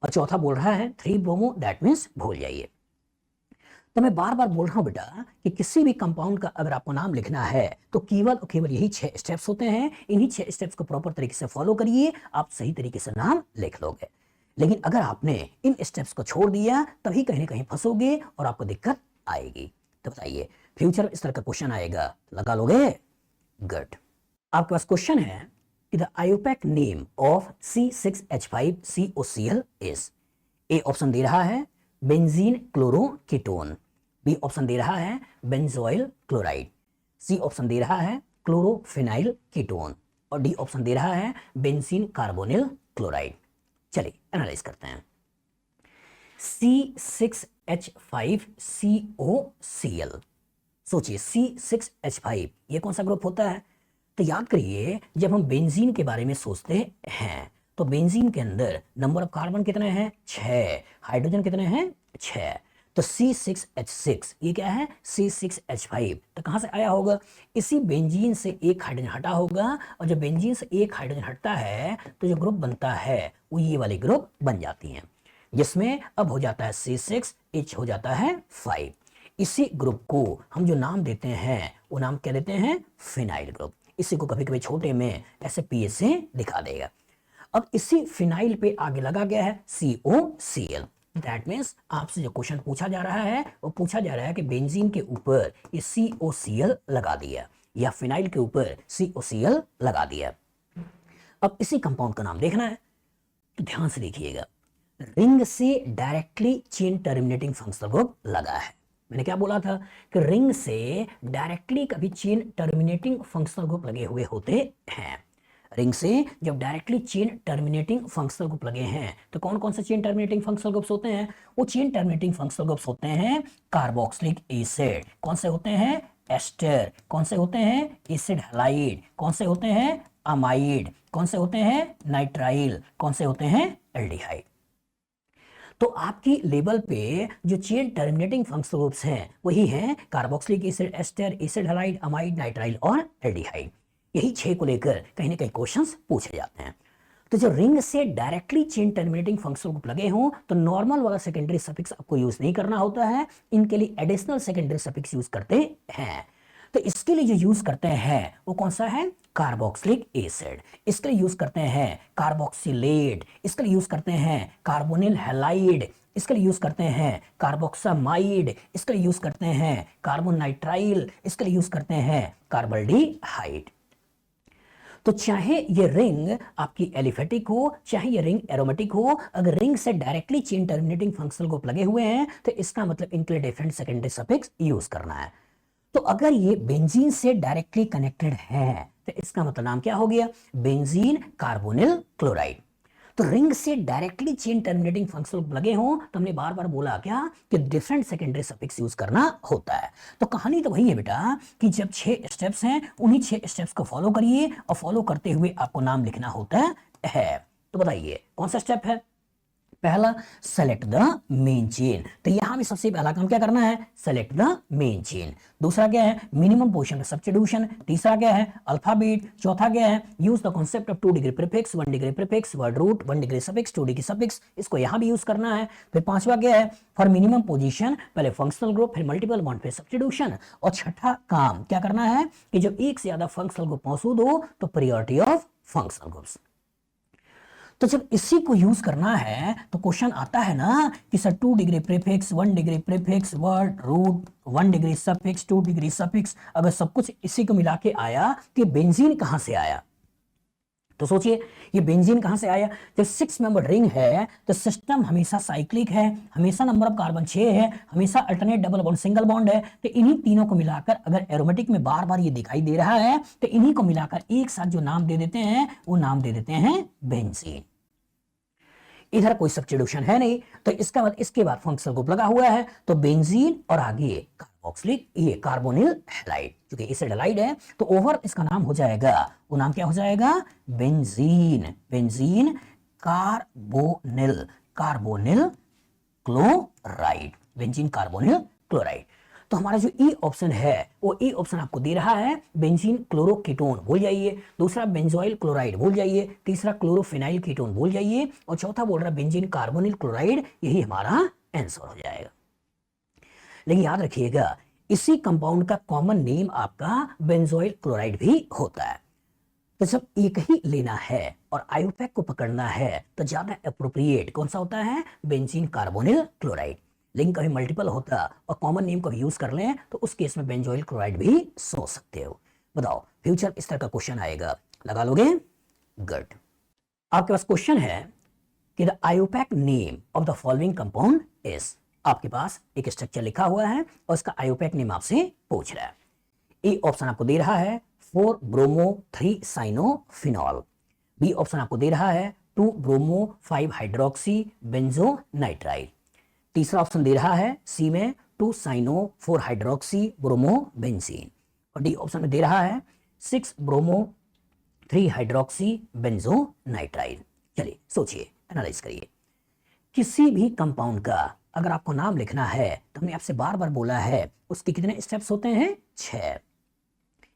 और चौथा बोल रहा है 3 ब्रोमो, दैट मींस भूल जाइए। तो मैं बार बार बोल रहा हूं बेटा कि किसी भी कंपाउंड का अगर आपको नाम लिखना है तो केवल और केवल यही 6 स्टेप्स होते हैं। इन्हीं 6 स्टेप्स को प्रॉपर तरीके से फॉलो करिए, आप सही तरीके से नाम लिख लोगे। लेकिन अगर आपने इन स्टेप्स को छोड़ दिया तभी कहीं ना कहीं फंसोगे और आपको दिक्कत आएगी। तो बताइए, फ्यूचर इस तरह का क्वेश्चन आएगा, लगा लोगे, गुड। आपके पास क्वेश्चन है कि the IUPAC name of C6H5COCl is, A option दे रहा है बेंजीन क्लोरोकीटोन, बी ऑप्शन दे रहा है बेंजोइल क्लोराइड, सी ऑप्शन दे रहा है क्लोरोफिनाइल कीटोन, और डी ऑप्शन दे रहा है बेंजीन कार्बोनिल क्लोराइड। चलिए एनालाइज करते हैं। C6H5COCl, सोचिए C6H5 ये कौन सा ग्रुप होता है। तो याद करिए, जब हम बेंजीन के बारे में सोचते हैं तो बेंजीन के अंदर नंबर ऑफ कार्बन कितने हैं, 6, हाइड्रोजन कितने हैं, 6। तो C6H6 ये क्या है, C6H5, तो कहां से आया होगा, इसी बेंजीन से एक हाइड्रोजन हटा होगा, और जब बेंजीन से एक हाइड्रोजन हटता है तो जो ग्रुप बनता है वो ये वाले ग्रुप बन जाती हैं, जिसमें अब हो जाता है C6H हो जाता है 5। इसी ग्रुप को हम जो नाम देते हैं वो नाम क्या देते हैं, फिनाइल ग्रुप। इसी को कभी कभी छोटे में ऐसे पीएच से दिखा देगा। अब इसी फिनाइल पे आगे लगा गया है COCl, दैट मीन्स आपसे जो क्वेश्चन पूछा जा रहा है वो पूछा जा रहा है कि बेंजीन के ऊपर ये COCl लगा दिया या फिनाइल के ऊपर COCl लगा दिया। अब इसी कंपाउंड का नाम देखना है, तो ध्यान से देखिएगा, रिंग से directly chain terminating functional group लगा है। मैंने क्या बोला था कि रिंग से डायरेक्टली कभी चेन टर्मिनेटिंग फंक्शनल ग्रुप लगे हुए होते हैं। रिंग से जब directly chain terminating functional group लगे हैं तो कौन कौन से चेन टर्मिनेटिंग फंक्शनल ग्रुप्स होते हैं, वो चेन टर्मिनेटिंग फंक्शनल ग्रुप्स होते हैं कार्बोक्सिलिक एसिड, कौन से होते हैं, एस्टर, कौन से होते हैं, एसिड हैलाइड, कौन से होते हैं, अमाइड, कौन से होते हैं, नाइट्राइल, कौन से होते हैं, एल्डिहाइड। तो आपकी लेवल पे जो चेन टर्मिनेटिंग फंक्शनल ग्रुप्स हैं वही हैं carboxylic acid, ester, acid halide, amide, nitrile और एल्डिहाइड। यही 6 को लेकर कहीं ना कहीं क्वेश्चंस पूछे जाते हैं। तो जो रिंग से directly chain terminating functional group लगे हों तो नॉर्मल वाला सेकेंडरी सफिक्स आपको यूज नहीं करना होता है, इनके लिए एडिशनल सेकेंडरी सफिक्स यूज करते हैं। तो इसके लिए जो यूज करते हैं वो कौन सा है, कार्बोक्सिलिक एसिड, इसके लिए यूज करते हैं कार्बोक्सिलेट, इसके लिए यूज करते हैं कार्बोनिल हैलाइड, इसके लिए यूज करते हैं कार्बोक्सामाइड, इसके लिए यूज करते हैं कार्बोनाइट्राइल, इसके लिए यूज करते हैं कार्बल्डिहाइड। तो चाहे ये रिंग आपकी एलिफेटिक हो, चाहे ये रिंग एरोमेटिक हो, अगर रिंग से directly chain terminating functional group लगे हुए हैं तो इसका मतलब इनके लिए डिफरेंट सेकेंडरी सफिक्स यूज करना है। तो अगर ये बेंजीन से डायरेक्टली कनेक्टेड है तो इसका मतलब नाम क्या हो गया, बेंजीन कार्बोनिल क्लोराइड। तो रिंग से डायरेक्टली चेन टर्मिनेटिंग फंक्शनल लगे हों तो हमने बार बार बोला क्या कि डिफरेंट सेकेंडरी सफिक्स यूज करना होता है। तो कहानी तो वही है बेटा कि जब 6 स्टेप्स हैं उन्हीं 6 स्टेप्स को फॉलो करिए और फॉलो करते हुए आपको नाम लिखना होता है। तो बताइए कौन सा स्टेप है। पहला सेलेक्ट द मेन चेन, तो यहां भी सबसे पहला काम क्या करना है, सेलेक्ट द मेन चेन। दूसरा क्या है, मिनिमम पोजीशन में सब्स्टिट्यूशन। तीसरा क्या है, अल्फाबेट। चौथा क्या है, use the concept of 2 degree prefix, 1 degree prefix, word root, 1 degree suffix, 2 degree suffix, इसको यहां भी यूज करना है। फिर पांचवा क्या है, फॉर मिनिमम पोजीशन पहले फंक्शनल ग्रुप, फिर मल्टीपल बॉन्ड, फिर सब्स्टिट्यूशन। और छठा काम क्या करना है कि जब एक से ज्यादा फंक्शनल ग्रुप मौजूद हो तो प्रायोरिटी ऑफ फंक्शनल ग्रुप्स। तो जब इसी को यूज करना है तो क्वेश्चन आता है ना कि sir 2 degree prefix, 1 degree prefix, word root, 1 degree suffix, 2 degree suffix, अगर सब कुछ इसी को मिला के आया कि बेंजीन कहां से आया। तो सोचिए ये बेंजीन कहां से आया। जब 6 मेंबर रिंग है तो सिस्टम हमेशा साइक्लिक है, हमेशा नंबर ऑफ कार्बन 6 है, हमेशा alternate double bond single bond है। तो इन्हीं तीनों को मिलाकर अगर एरोमेटिक में बार बार ये दिखाई दे रहा है तो इन्हीं को मिलाकर एक साथ जो नाम दे देते हैं वो नाम दे देते हैं बेंजीन। इधर कोई सब्स्टिट्यूशन है नहीं तो इसका मतलब इसके बाद फंक्शनल ग्रुप लगा हुआ है तो बेंजीन और आगे कार्बोक्सिलिक ये कार्बोनिल हैलाइड, क्योंकि एसिड हैलाइड है तो ओवर इसका नाम हो जाएगा, वो नाम क्या हो जाएगा, benzene. Benzene carbonyl, carbonyl chloride, benzene carbonyl chloride. तो हमारा जो ई ऑप्शन है वो ई ऑप्शन आपको दे रहा है बेंजीन क्लोरोकीटोन भूल जाइए, दूसरा बेंजोइल क्लोराइड भूल जाइए, तीसरा क्लोरोफिनाइल कीटोन भूल जाइए और चौथा बोल रहा है बेंजीन कार्बोनिल क्लोराइड, यही हमारा आंसर हो जाएगा। लेकिन याद रखिएगा इसी कंपाउंड का कॉमन नेम आपका बेंजोइल क्लोराइड भी होता है। तो जब एक ही लेना है और आयोपैक को पकड़ना है तो ज्यादा एप्रोप्रिएट कौन सा होता है, बेंजीन कार्बोनिल क्लोराइड। लेकिन कभी मल्टीपल होता और कॉमन नेम को यूज कर लें तो उस केस में बेंजोइल क्लोराइड भी सोच सकते हो। बताओ फ्यूचर इस तरह का क्वेश्चन आएगा, लगा लोगे, गुड। आपके पास क्वेश्चन है कि the IUPAC name of the following compound is, आपके पास एक स्ट्रक्चर लिखा हुआ है और इसका आयोपैक नेम आपसे पूछ रहा है। ए ऑप्शन आपको दे रहा है 4 ब्रोमो 3 साइनोफिनॉल, बी ऑप्शन आपको दे रहा है 2 ब्रोमो 5 हाइड्रोक्सी बेंजोनाइट्राइल, तीसरा ऑप्शन दे रहा है सी में 2 साइनो 4 हाइड्रोक्सी ब्रोमो बेंजीन, और डी ऑप्शन में दे रहा है 6 ब्रोमो 3 हाइड्रोक्सी बेंजोनाइट्राइल। चलिए सोचिए, एनालाइज करिए। किसी भी कंपाउंड का अगर आपको नाम लिखना है तो हमने आपसे बार बार बोला है उसके कितने स्टेप्स होते हैं, 6।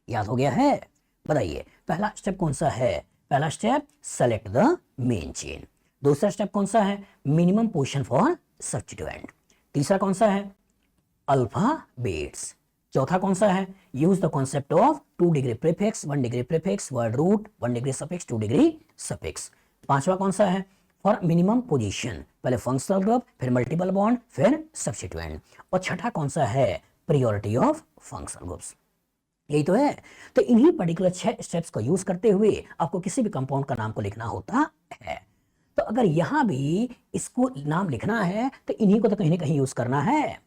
याद हो गया है, बताइए पहला स्टेप कौन सा है, पहला step select the main chain, दूसरा स्टेप कौन सा है, मिनिमम पोजीशन फॉर सब्स्टिट्यूएंट, तीसरा कौन सा है, अल्फाबेट्स, चौथा कौन सा है, use the concept of 2 degree prefix, 1 degree prefix, word root, 1 degree suffix, 2 degree suffix, पांचवा कौन सा है, फॉर मिनिमम पोजीशन पहले फंक्शनल ग्रुप, फिर मल्टीपल बॉन्ड, फिर सब्स्टिट्यूएंट, और छठा कौन सा है, प्रायोरिटी ऑफ फंक्शनल ग्रुप्स। यही तो है। तो इन्हीं पर्टिकुलर 6 स्टेप्स को यूज करते हुए आपको किसी भी कंपाउंड का नाम को लिखना होता है। तो अगर यहां भी इसको नाम लिखना है तो इन्हीं को तो कहीं ना कहीं यूज करना है।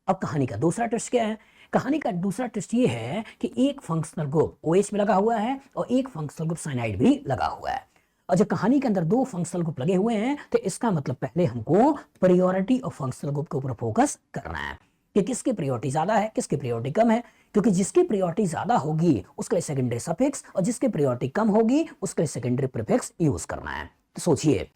अब कहानी का दूसरा ट्विस्ट क्या है, कहानी का दूसरा ट्विस्ट ये है कि एक फंक्शनल ग्रुप OH में लगा हुआ है और एक फंक्शनल ग्रुप साइनाइड भी लगा हुआ है, और जब कहानी के अंदर 2 फंक्शनल ग्रुप लगे हुए हैं तो इसका मतलब पहले हमको प्रायोरिटी ऑफ फंक्शनल ग्रुप के ऊपर फोकस करना है कि किसकी प्रायोरिटी ज्यादा है, किसकी प्रायोरिटी कम है, क्योंकि जिसकी प्रायोरिटी ज्यादा होगी उसके लिए सेकेंडरी सफिक्स और जिसकी प्रायोरिटी कम होगी उसके लिए सेकेंडरी प्रीफिक्स यूज करना है। तो सोचिए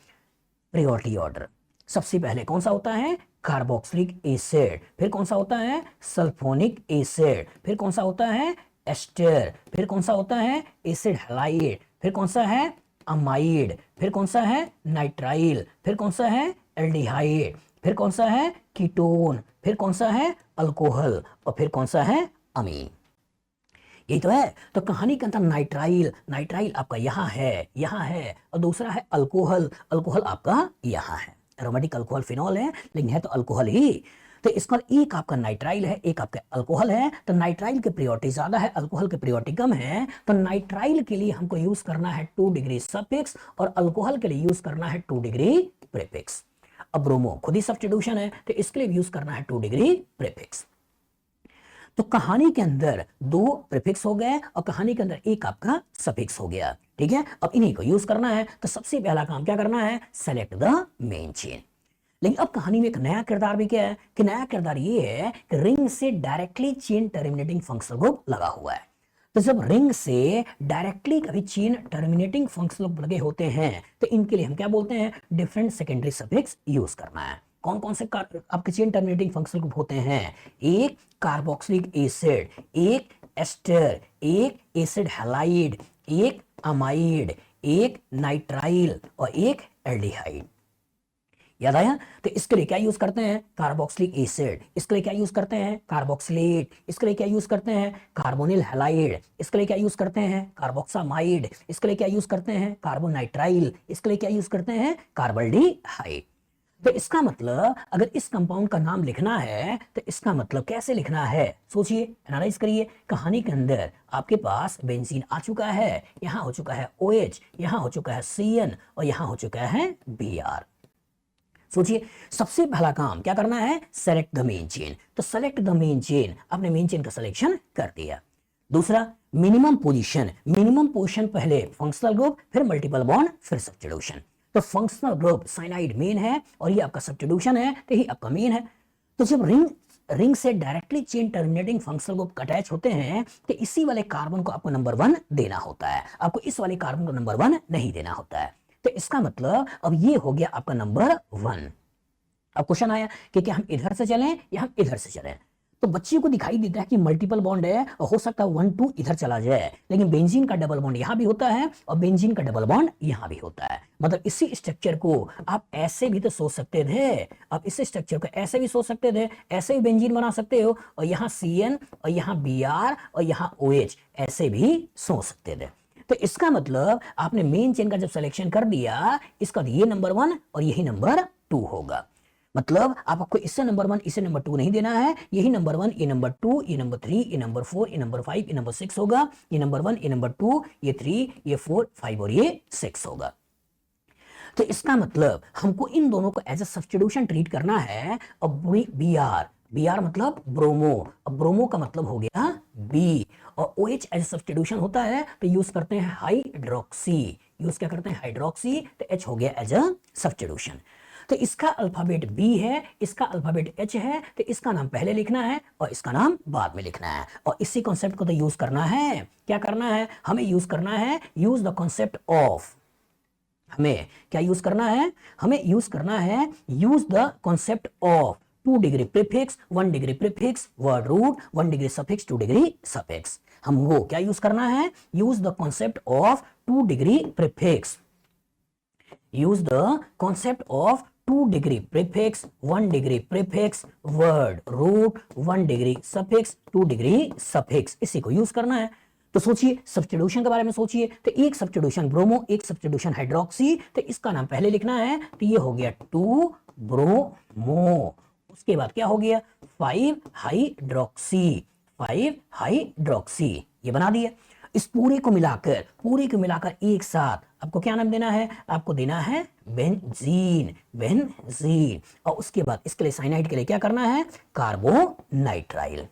प्रायोरिटी ऑर्डर, सबसे पहले कौन सा होता है, कार्बोक्सिलिक एसिड, फिर कौन सा होता है, सल्फोनिक एसिड, फिर कौन सा होता है, एस्टर, फिर कौन सा होता है, एसिड हैलाइड, फिर कौन सा है, अमाइड, फिर कौन सा है, नाइट्राइल, फिर कौन सा है, एल्डिहाइड, फिर कौन सा है, कीटोन, फिर कौन सा है, अल्कोहल, और फिर कौन सा है, अमीन। यही तो है। तो कहानी के अंदर नाइट्राइल, नाइट्राइल आपका यहाँ है और दूसरा है अल्कोहल, अल्कोहल आपका यहाँ है। एरोमेटिक अल्कोहल फिनॉल है लेकिन है तो अल्कोहल ही। तो इसका एक आपका नाइट्राइल है, एक आपका अल्कोहल है। तो नाइट्राइल की प्रियोरिटी ज्यादा है, अल्कोहल की प्रियोरिटी कम है। तो नाइट्राइल के लिए हमको यूज करना है 2 डिग्री सफिक्स और अल्कोहल के लिए यूज करना है 2 डिग्री प्रीफिक्स। अब ब्रोमो खुद ही सब्स्टिट्यूशन है, तो इसके लिए यूज करना है 2 डिग्री प्रीफिक्स। तो कहानी के अंदर 2 प्रीफिक्स हो गए और कहानी के अंदर एक आपका सफिक्स हो गया। ठीक है, अब इन्हीं को यूज करना है। तो सबसे पहला काम क्या करना है, सेलेक्ट द मेन चेन। लेकिन अब कहानी में एक नया किरदार भी क्या है कि नया किरदार ये है कि रिंग से directly chain terminating functional group लगा हुआ है। तो जब रिंग से डायरेक्टली कभी चेन टर्मिनेटिंग फंक्शनल ग्रुप लगे होते हैं तो इनके लिए हम क्या बोलते हैं, डिफरेंट सेकेंडरी सफिक्स यूज करना है। कौन कौन से आपके चेन टर्मिनेटिंग फंक्शनल ग्रुप होते हैं, एक कार्बोक्सिलिक एसिड, एक एस्टर, एक एसिड हैलाइड, एक अमाइड, एक नाइट्राइल और एक एल्डिहाइड। याद आया? तो इसके लिए क्या यूज करते हैं, कार्बोक्सिलिक एसिड। इसके लिए क्या यूज करते हैं, कार्बोक्सिलेट। इसके लिए क्या यूज करते हैं, कार्बोनिल हैलाइड। इसके लिए क्या यूज करते हैं, कार्बोक्सामाइड। इसके लिए क्या यूज करते हैं, कार्बोनाइट्राइल। इसके लिए क्या यूज करते हैं, कार्बल्डिहाइड। तो इसका मतलब अगर इस कंपाउंड का नाम लिखना है तो इसका मतलब कैसे लिखना है, सोचिए, एनालाइज करिए। कहानी के अंदर आपके पास बेंजीन आ चुका है, यहां हो चुका है OH, यहां हो चुका है CN और यहां हो चुका है Br। सोचिए, सबसे पहला काम क्या करना है, सेलेक्ट द मेन चेन। तो सेलेक्ट द मेन चेन, आपने मेन चेन का सिलेक्शन कर दिया। दूसरा, मिनिमम पोजीशन। मिनिमम पोजीशन पहले फंक्शनल ग्रुप, फिर मल्टीपल बॉन्ड, फिर सब्स्टिट्यूशन। तो फंक्शनल ग्रुप साइनाइड मेन है और ये आपका सब्स्टिट्यूशन है, तो ये आपका मेन है। तो जब रिंग से directly chain terminating functional group attach होते हैं तो इसी वाले कार्बन को आपको नंबर 1 देना होता है, आपको इस वाले कार्बन को नंबर 1 नहीं देना होता है। तो इसका मतलब अब ये हो गया आपका नंबर 1। अब क्वेश्चन आया कि क्या हम इधर से चलें या हम इधर से चलें। तो बच्चे को दिखाई देता है कि मल्टीपल बॉन्ड है और हो सकता है 1 2 इधर चला जाए, लेकिन बेंजीन का डबल बॉन्ड यहां भी होता है और बेंजीन का डबल बॉन्ड यहां भी होता है। मतलब इसी स्ट्रक्चर को आप ऐसे भी तो सोच सकते थे, आप इस स्ट्रक्चर को ऐसे भी सोच सकते थे, ऐसे भी बेंजीन बना सकते हो और यहाँ CN और यहाँ Br और यहाँ OH ऐसे भी सोच सकते थे। तो इसका मतलब आपने मेन चेन का जब सिलेक्शन कर दिया, इसका ये नंबर 1 और यही नंबर 2 होगा। मतलब आपको इससे नंबर 1 इससे नंबर 2 नहीं देना है, यही नंबर 1 ये नंबर 2 ये नंबर 3 ये नंबर 4 ये नंबर 5 ये नंबर 6 होगा। ये नंबर 1 ये नंबर 2 ये 3 ये 4 5 और ये 6 होगा। तो इसका मतलब हमको इन दोनों को एज ए सब्स्टिट्यूशन ट्रीट करना है। अब Br मतलब ब्रोमो, अब ब्रोमो का मतलब हो गया B और OH एज सब्स्टिट्यूशन होता है तो यूज करते हैं हाइड्रोक्सी। यूज क्या करते हैं, हाइड्रोक्सी। तो H हो गया एज अ सब्स्टिट्यूशन। तो इसका अल्फाबेट B है, इसका अल्फाबेट H है, तो इसका नाम पहले लिखना है और इसका नाम बाद में लिखना है। और इसी कॉन्सेप्ट को तो यूज करना है। क्या करना है, हमें यूज करना है, यूज द कॉन्सेप्ट ऑफ। हमें क्या यूज करना है, हमें यूज करना है use the concept of 2 degree prefix, 1 degree prefix, word root, 1 degree suffix, 2 degree suffix. हमको क्या यूज करना है, use the concept of 2 degree prefix. Use the concept of 2 degree prefix, 1 degree prefix, word root, 1 degree suffix, 2 degree suffix, इसी को use करना है। तो सोचिए, सब्स्टिट्यूशन के बारे में सोचिए। तो एक सब्स्टिट्यूशन ब्रोमो, एक सब्स्टिट्यूशन हाइड्रोक्सी। तो इसका नाम पहले लिखना है, तो ये हो गया 2 ब्रोमो। उसके बाद क्या हो गया, 5 हाइड्रोक्सी, 5 हाइड्रोक्सी, ये बना दिया। इस पूरे को मिलाकर एक साथ आपको क्या नाम देना है, आपको देना है बेंजीन, बेंजीन। और उसके बाद इसके लिए साइनाइड के लिए क्या करना है, कार्बोनाइट्राइल,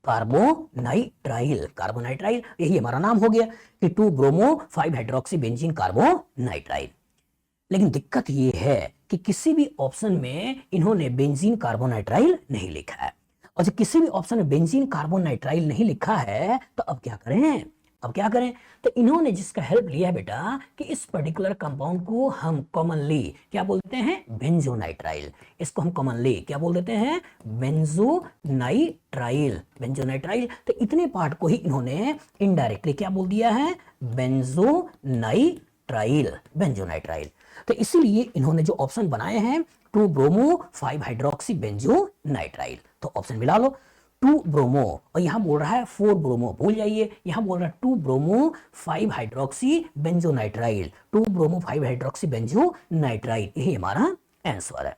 कार्बोनाइट्राइल, कार्बोनाइट्राइल, यही हमारा नाम हो गया कि 2 ब्रोमो 5 हाइड्रोक्सी बेंजीन कार्बोनाइट्राइल। लेकिन दिक्कत ये है कि किसी भी ऑप्शन में इन्होंने बेंजीन कार्बोनाइट्राइल नहीं लिखा है। और जब किसी भी ऑप्शन में बेंजीन कार्बोनाइट्राइल नहीं लिखा है तो अब क्या करें, अब क्या करें। तो इन्होंने जिसका हेल्प लिया है बेटा कि इस पर्टिकुलर कंपाउंड को हम कॉमनली क्या बोलते हैं, बेंजोनाइट्राइल। इसको हम कॉमनली क्या बोल देते हैं, बेंजोनाइट्राइल, बेंजोनाइट्राइल। तो इतने पार्ट को ही इन्होंने इनडायरेक्टली क्या बोल दिया है, बेंजोनाइट्राइल, बेंजोनाइट्राइल। तो इसीलिए इन्होंने जो ऑप्शन बनाए हैं 2 ब्रोमो 5 हाइड्रोक्सी बेंजोनाइट्राइल, तो ऑप्शन मिला लो 2 ब्रोमो, और यहां बोल रहा है 4 ब्रोमो, भूल जाइए, यहां बोल रहा है 2 ब्रोमो 5 हाइड्रोक्सी बेंजोनाइट्राइल, 2 ब्रोमो 5 हाइड्रोक्सी बेंजोनाइट्राइल, यही हमारा आंसर है।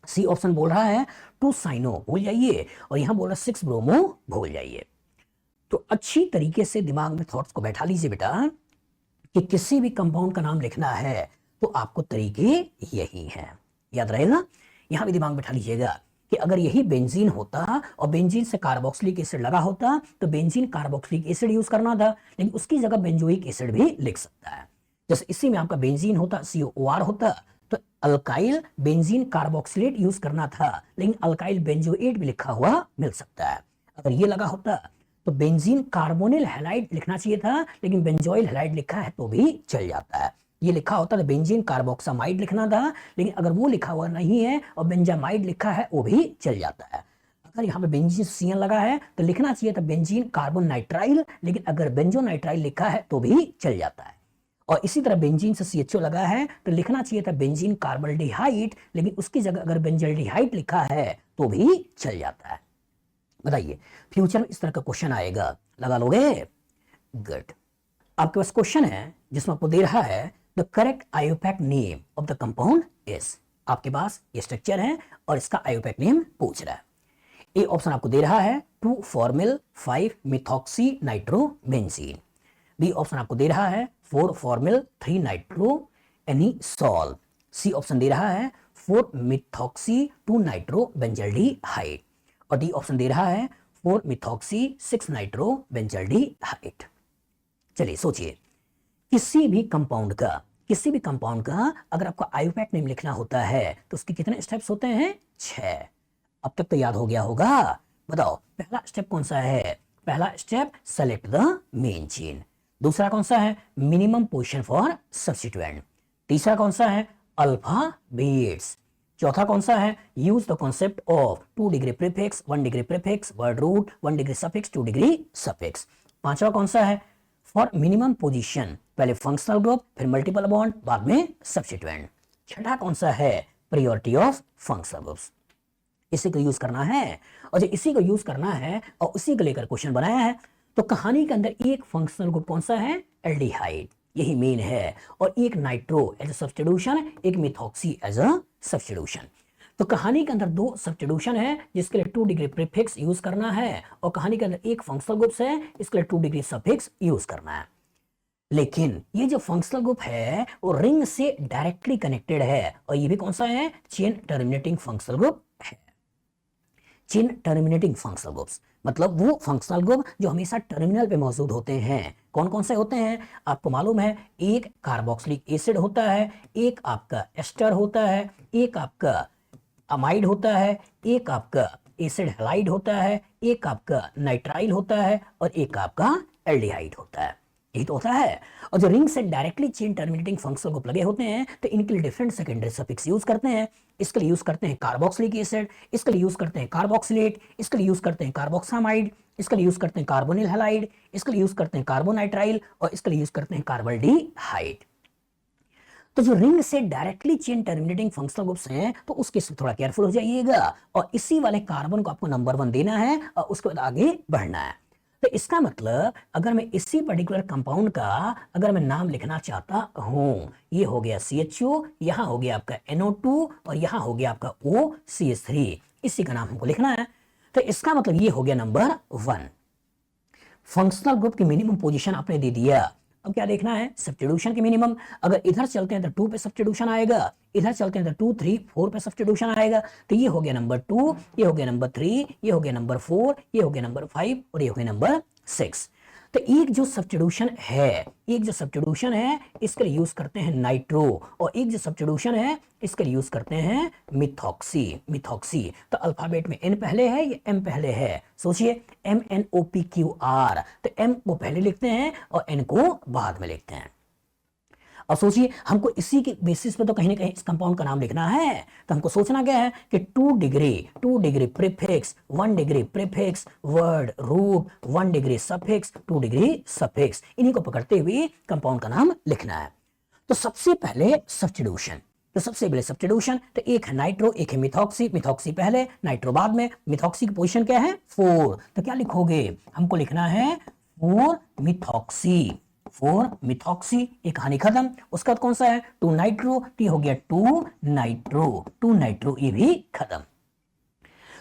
सी ऑप्शन बोल रहा है 2 साइनो भूल जाइए, और यहां बोल रहा है 6 ब्रोमो भूल जाइए। तो अच्छी तरीके से दिमाग में थॉट्स को बैठा लीजिए बेटा कि किसी भी कंपाउंड का नाम लिखना है तो आपको तरीके यही हैं, याद रहेगा। यहां भी दिमाग में बैठा लीजिएगा कि अगर यही बेंजीन होता और बेंजीन से कार्बोक्सिलिक एसिड लगा होता तो बेंजीन कार्बोक्सिलिक एसिड यूज करना था, लेकिन उसकी जगह बेंजोइक एसिड भी लिख सकता है। जैसे इसी में आपका बेंजीन होता COOR होता तो अल्काइल बेंजीन कार्बोक्सिलेट यूज करना था, लेकिन अल्काइल बेंजोएट भी लिखा हुआ मिल सकता है। अगर ये लगा होता तो बेंजीन कार्बोनिल हैलाइड लिखना चाहिए था, लेकिन बेंजोइल हैलाइड लिखा है तो भी चल जाता है। ये लिखा होता तो बेंजीन कार्बोक्सामाइड लिखना था, लेकिन अगर वो लिखा हुआ नहीं है और बेंजामाइड लिखा है वो भी चल जाता है। अगर यहाँ पे बेंजीन CN लगा है तो लिखना चाहिए था बेंजीन कार्बन नाइट्राइल, लेकिन अगर बेंजोनाइट्राइल लिखा है तो भी चल जाता है। और इसी तरह बेंजीन से CHO लगा है तो लिखना चाहिए था बेंजीन कार्बल्डिहाइड, लेकिन उसकी जगह अगर बेंजल्डिहाइड लिखा है तो भी चल जाता है। बताइए फ्यूचर में इस तरह का क्वेश्चन आएगा, लगा लोगे? गुड। आपके पास क्वेश्चन है जिसमें आपको दे रहा है the correct IUPAC name of the compound is. आपके पास ये स्ट्रक्चर है और इसका आयोपैक नेम पूछ रहा है। ए ऑप्शन आपको दे रहा है 2 formyl 5 methoxy nitrobenzene. B option आपको दे रहा है 4 formyl 3 nitro anisole. C option दे रहा है 4 मिथॉक्सी 2 नाइट्रो बेंजल्डिहाइड, और डी ऑप्शन दे रहा है 4 मिथॉक्सी 6 नाइट्रो बेंजल्डिहाइड। चलिए सोचिए, किसी भी कंपाउंड का अगर आपको आयोपैक नेम लिखना होता है तो उसके कितने स्टेप्स होते हैं? 6। अब तक तो याद हो गया होगा। बताओ पहला स्टेप कौन सा है? पहला step select the main chain. दूसरा कौन सा है? Minimum position for substituent. तीसरा कौन सा है? अल्फाबेट्स। चौथा कौन सा है? Use the concept of 2 degree prefix, 1 degree prefix, word root, 1 degree suffix, 2 degree suffix. पांचवा कौन सा है? फॉर मिनिमम पोजीशन, पहले फंक्शनल ग्रुप फिर मल्टीपल बॉन्ड बाद में सब्स्टिट्यूएंट। छठा कौन सा है? Priority of functional groups. इसी को यूज करना है, और जब इसी को यूज करना है और उसी को लेकर क्वेश्चन बनाया है तो कहानी के अंदर एक फंक्शनल ग्रुप कौन सा है? एल्डिहाइड, यही मेन है, और एक नाइट्रो एज अ सब्स्टिट्यूशन, एक मिथॉक्सी एज अ सब्स्टिट्यूशन। तो कहानी के अंदर 2 सब्स्टिट्यूशन है जिसके लिए 2 डिग्री प्रीफिक्स यूज करना है, और कहानी के अंदर एक फंक्शनल ग्रुप है इसके लिए 2 डिग्री सफिक्स यूज करना है। लेकिन ये जो फंक्शनल ग्रुप है वो रिंग से डायरेक्टली कनेक्टेड है, और ये भी कौन सा है? चेन टर्मिनेटिंग फंक्शनल ग्रुप है। चेन टर्मिनेटिंग फंक्शनल ग्रुप्स मतलब वो फंक्शनल ग्रुप जो हमेशा टर्मिनल पे मौजूद होते हैं। कौन कौन से होते हैं? आपको मालूम है, एक कार्बोक्सिलिक एसिड होता है, एक आपका एस्टर होता है, एक आपका अमाइड होता है, एक आपका एसिड हैलाइड होता है, एक आपका नाइट्राइल होता है, और एक आपका एल्डिहाइड होता है। यही तो होता है। और जो रिंग से directly chain terminating functional group लगे होते हैं तो इनके लिए डिफरेंट सेकेंडरी सफिक्स यूज करते हैं। इसके लिए यूज करते हैं कार्बोक्सिलिक एसिड, इसके लिए यूज करते हैं कार्बोक्सिलेट, इसके लिए यूज करते हैं कार्बोक्सामाइड, इसके लिए यूज करते हैं कार्बोनिल हैलाइड, इसके लिए यूज करते हैं कार्बोनाइट्राइल, और इसके लिए यूज करते हैं कार्बल्डिहाइड। तो जो रिंग से directly chain terminating functional groups हैं तो उसके से थोड़ा केयरफुल हो जाइएगा, और इसी वाले कार्बन को आपको नंबर 1 देना है और उसके बाद आगे बढ़ना है। तो इसका मतलब अगर मैं इसी पर्टिकुलर कंपाउंड का अगर मैं नाम लिखना चाहता हूं, ये हो गया CHO, यहां हो गया आपका NO2, और यहां हो गया आपका OCH3, इसी का नाम हमको लिखना है। तो इसका मतलब ये हो गया नंबर 1। फंक्शनल ग्रुप की मिनिमम पोजीशन आपने दे दिया। अब क्या देखना है? सब्स्टिट्यूशन की मिनिमम। अगर इधर चलते हैं तो 2 पे सब्स्टिट्यूशन आएगा, इधर चलते हैं तो 2 3 4 पे सब्स्टिट्यूशन आएगा। तो ये हो गया नंबर 2, ये हो गया नंबर 3, ये हो गया नंबर 4, ये हो गया नंबर 5, और ये हो गया नंबर 6। तो एक जो सब्स्टिट्यूशन है इसके लिए यूज करते हैं नाइट्रो, और एक जो सब्स्टिट्यूशन है इसके लिए यूज करते हैं मिथॉक्सी। तो अल्फाबेट में N पहले है या M पहले है? सोचिए, MNOPQR, तो M को पहले लिखते हैं और N को बाद में लिखते हैं। और सोचिए, हमको इसी के बेसिस पे तो कहीं ना कहीं इस कंपाउंड का नाम लिखना है, तो हमको सोचना क्या है कि 2 degree prefix, 1 degree prefix, word root, 1 degree suffix, 2 degree suffix, इन्हीं को पकड़ते हुए कंपाउंड का नाम लिखना है। तो सबसे पहले सब्स्टिट्यूशन, तो एक है नाइट्रो, एक है मिथॉक्सी पहले, नाइट्रो बाद में। मिथॉक्सी की पोजीशन क्या है? 4। तो क्या लिखोगे? हमको लिखना है 4 मिथॉक्सी। 4 मिथॉक्सी, ये कहानी खत्म। उसका कौन सा है 2 नाइट्रो, तो ये हो गया 2 नाइट्रो, ये भी खत्म।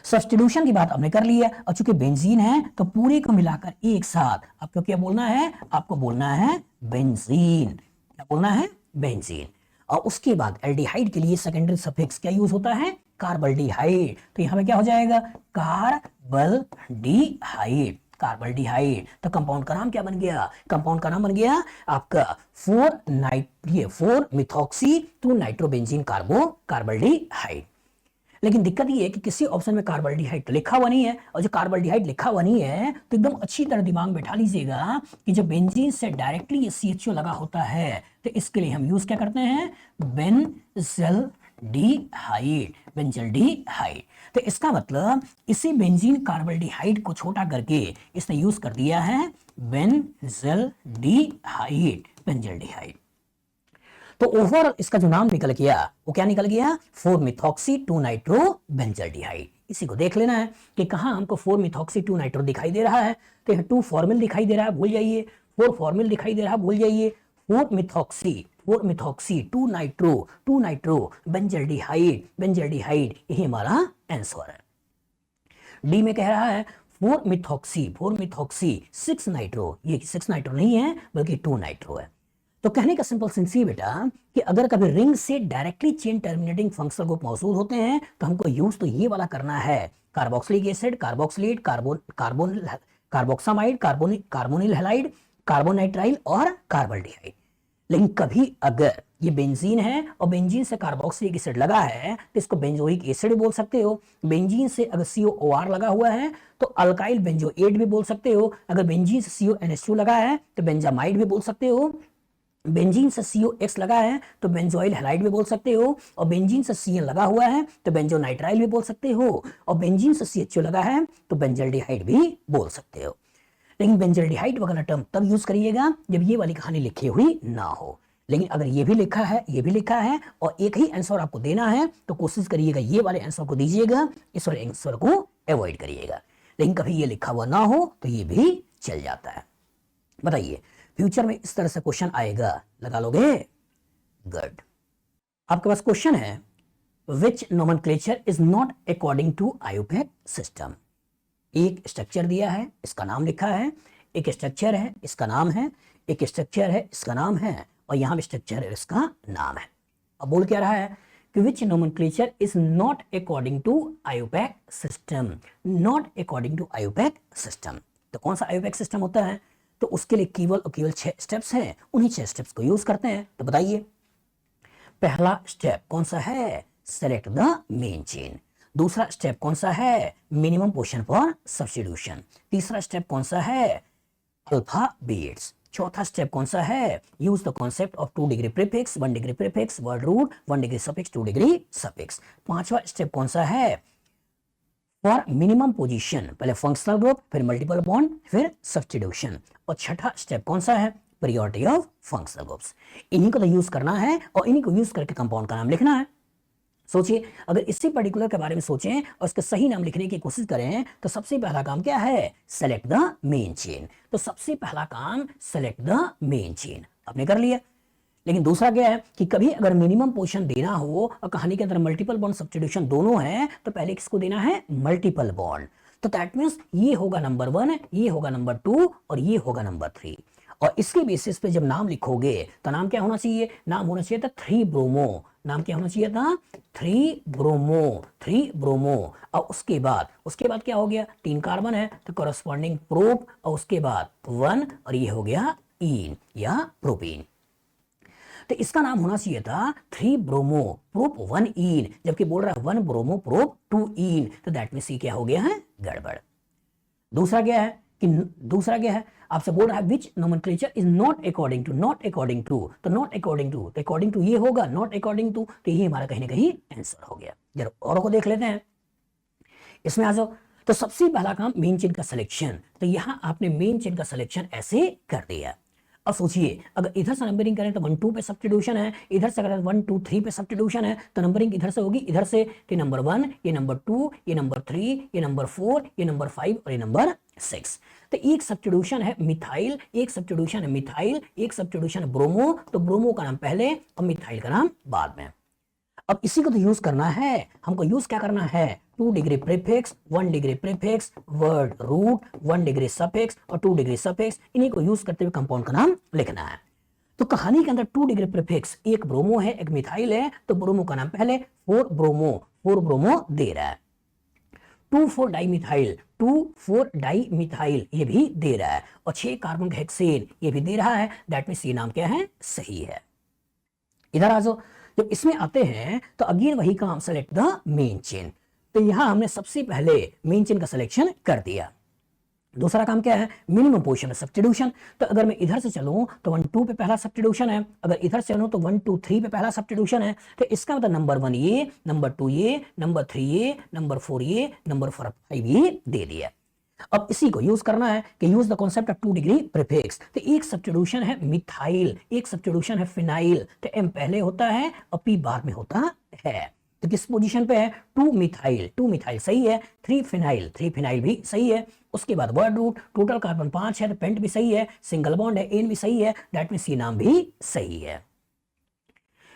सब्स्टिट्यूशन की बात हमने कर ली है, और चूंकि बेंजीन है तो पूरे को मिलाकर एक साथ आपको क्या बोलना है, आपको बोलना है बेंजीन। क्या बोलना है, बेंजीन। और उसके बाद एल्डिहाइड के लिए सेकेंडरी सफिक्स क्या यूज होता है, कार्बल्डिहाइड। तो यहां पे क्या हो जाएगा, कार्बल्डिहाइड, कार्बल्डिहाइड। तो कंपाउंड का नाम क्या बन गया, कंपाउंड का नाम बन गया आपका 4 मिथॉक्सी 2 नाइट्रोबेंजीन कार्बल्डिहाइड। लेकिन दिक्कत ये है कि किसी ऑप्शन में कार्बल्डिहाइड तो लिखा हुआ नहीं है, और जो कार्बल्डिहाइड लिखा हुआ नहीं है तो एकदम अच्छी तरह दिमाग में बैठा लीजिएगा कि जब बेंजीन से डायरेक्टली ये CHO लगा होता है तो इसके लिए हम यूज क्या करते हैं, बेंजल्डिहाइड। तो इसका मतलब इसी बेंजीन कार्बल्डिहाइड को छोटा करके इसने यूज कर दिया है बेंजल्डिहाइड। तो ओवरऑल इसका जो नाम निकल गया वो क्या निकल गया, 4 मिथॉक्सी 2 नाइट्रो बेंजल्डिहाइड। इसी को देख लेना है कि कहां हमको 4 मिथॉक्सी 2 नाइट्रो दिखाई दे रहा है, तो 2 फॉर्मिल दिखाई दे रहा है, भूल जाइए। 4 फॉर्मिल दिखाई दे रहा है, भूल जाइए। 4 मिथॉक्सी 2 नाइट्रो बेंजल्डिहाइड, यही हमारा आंसर है। डी में कह रहा है 4 मिथॉक्सी 6 नाइट्रो, ये 6 नाइट्रो नहीं है बल्कि 2 नाइट्रो है। तो कहने का सिंपल सेंस ये बेटा कि अगर कभी रिंग से directly chain terminating functional group मौजूद होते हैं तो हमको यूज तो ये वाला करना है, carboxylic acid, carboxylate, carboxamide, carbonyl halide, carbonitrile और कार्बल्डिहाइड। लेकिन कभी अगर ये बेंजीन है और बेंजीन से कार्बोक्सिलिक एसिड लगा है तो इसको बेंजोइक एसिड भी बोल सकते हो। बेंजीन से अगर COOR लगा हुआ है तो अल्काइल बेंजोएट भी बोल सकते हो। अगर बेंजीन से CONH2 लगा है तो बेंजामाइड भी बोल सकते हो। बेंजीन से COX लगा है तो बेंजोइल हैलाइड भी बोल सकते हो। और बेंजीन से CN लगा हुआ है तो बेंजोनाइट्राइल भी बोल सकते हो। और बेंजीन से CHO लगा है तो बेंजल्डिहाइड भी बोल सकते हो। लेकिन बेंजल्डिहाइड वगैरह टर्म तब यूज करिएगा जब ये वाली कहानी लिखी हुई ना हो। लेकिन अगर ये भी लिखा है, ये भी लिखा है और एक ही आंसर आपको देना है तो कोशिश करिएगा ये वाले आंसर को दीजिएगा, इस वाले आंसर को अवॉइड करिएगा। लेकिन कभी ये लिखा हुआ ना हो तो ये भी चल जाता है। बताइए फ्यूचर में इस तरह से क्वेश्चन आएगा, लगा लोगे? गुड। आपके पास क्वेश्चन है which nomenclature is not according to IUPAC system. एक स्ट्रक्चर दिया है, इसका नाम लिखा है, एक स्ट्रक्चर है, इसका नाम है, एक स्ट्रक्चर है, इसका नाम है, और यहां भी स्ट्रक्चर है, इसका नाम है। अब बोल क्या रहा है कि which nomenclature is not according to IUPAC system, not according to IUPAC system. तो कौन सा आयुपेक सिस्टम होता है, तो उसके लिए केवल 6 स्टेप्स हैं, उन्हीं 6 स्टेप्स को यूज करते हैं। तो बताइए पहला स्टेप कौन सा है, सेलेक्ट द मेन चेन। दूसरा स्टेप कौन सा है, मिनिमम पोजीशन फॉर सब्स्टिट्यूशन। तीसरा स्टेप कौन सा है, अल्फा बीट्स। चौथा स्टेप कौन सा है, use the concept of 2 degree prefix, 1 degree prefix, word root, 1 degree suffix, 2 degree suffix. पांचवा स्टेप कौन सा है, फॉर मिनिमम पोजीशन, पहले फंक्शनल ग्रुप, फिर मल्टीपल बॉन्ड, फिर सब्स्टिट्यूशन। और छठा स्टेप कौन सा है, प्रायोरिटी ऑफ फंक्शनल ग्रुप्स। इन्हीं को तो यूज करना है और इन्हीं को यूज करके कंपाउंड का नाम लिखना है। सोचिए अगर इसी पर्टिकुलर के बारे में सोचें और इसका सही नाम लिखने की कोशिश करें तो सबसे पहला काम क्या है, सेलेक्ट द मेन चेन। तो सबसे पहला काम सेलेक्ट द मेन चेन आपने कर लिया। लेकिन दूसरा क्या है कि कभी अगर मिनिमम पोजीशन देना हो और कहानी के अंदर मल्टीपल बॉन्ड सब्स्टिट्यूशन दोनों है तो पहले किसको देना है, मल्टीपल बॉन्ड। तो दैट मींस ये होगा नंबर 1, ये होगा नंबर 2 और ये होगा नंबर 3। और इसके बेसिस पे जब नाम लिखोगे तो नाम क्या होना चाहिए, नाम होना चाहिए था 3 ब्रोमो। नाम क्या होना चाहिए था, 3 ब्रोमो। और उसके बाद क्या हो गया, 3 कार्बन है तो कॉरस्पॉन्डिंग प्रोप, और उसके बाद 1 और ये हो गया ईन या प्रोपीन। तो इसका नाम होना चाहिए था 3 ब्रोमो प्रोप 1 ईन, जबकि बोल रहा है 1 ब्रोमो प्रोप 2 ईन। तो दैट मींस ये क्या हो गया है, गड़बड़। दूसरा क्या है आपसे बोल रहा है which nomenclature is not according to, तो नॉट अकॉर्डिंग टू ये होगा, नॉट अकॉर्डिंग टू, तो ये हमारा कहीं ना कहीं आंसर हो गया। जरा और को देख लेते हैं, इसमें आ जाओ। तो सबसे पहला काम मेन चेन का सिलेक्शन, तो यहां आपने मेन चेन का सिलेक्शन ऐसे कर दिया। अब सोचिए अगर इधर से नंबरिंग करें तो 1 2 पे सब्स्टिट्यूशन है, इधर से अगर 1 2 3 पे सब्स्टिट्यूशन है तो नंबरिंग इधर से होगी, इधर से, तो नंबर 1, ये नंबर 2, ये नंबर 3, ये नंबर 4, ये नंबर 5 और ये नंबर 6। तो एक सब्स्टिट्यूशन है मिथाइल, एक सब्स्टिट्यूशन है मिथाइल, एक सब्स्टिट्यूशन है ब्रोमो, तो ब्रोमो का नाम पहले और मिथाइल का नाम बाद में। अब इसी को तो यूज करना है, हमको यूज क्या करना है, 2 degree prefix, 1 degree prefix, word root, 1 degree suffix और 2 डिग्री सफिक्स, इन्हीं को यूज करते हुए कंपाउंड का नाम लिखना है। तो कहानी के अंदर 2 डिग्री प्रीफिक्स, एक ब्रोमो है एक मिथाइल है, तो ब्रोमो का नाम पहले 4 ब्रोमो दे रहा है। 2,4 डाइमिथाइल, 2,4 डाइमिथाइल ये भी दे रहा है, और 6 कार्बन हेक्सेन ये भी दे रहा है। दैट मींस ये नाम क्या है, सही है। इधर आ जाओ, जब इसमें आते हैं तो अगेन वही काम, सेलेक्ट द मेन चेन। तो यहां हमने सबसे पहले मेन चेन का सिलेक्शन कर दिया। दूसरा काम क्या है, मिनिमम पोजीशन में सब्स्टिट्यूशन। तो अगर मैं इधर से चलूं तो 1 2 पे पहला सब्स्टिट्यूशन है, अगर इधर से चलूं तो 1 2 3 पे पहला सब्स्टिट्यूशन है। तो इसका मतलब नंबर 1 ये, नंबर 2 ये, नंबर 3 ये, नंबर 4 ये, नंबर 5 ये दे दिया। अब इसी को यूज करना है कि use the concept of 2 degree prefix. तो एक सब्स्टिट्यूशन है मिथाइल, एक सब्स्टिट्यूशन है फिनाइल, तो एम पहले होता है और पी बाद में होता है। तो किस पोजीशन पे है, 2 मिथाइल सही है, 3 फिनाइल भी सही है। उसके बाद वर्ड रूट, टोटल कार्बन 5 है, तो पेंट भी सही है, सिंगल बॉन्ड है, एन भी सही है, दैट मींस सी नाम भी सही है।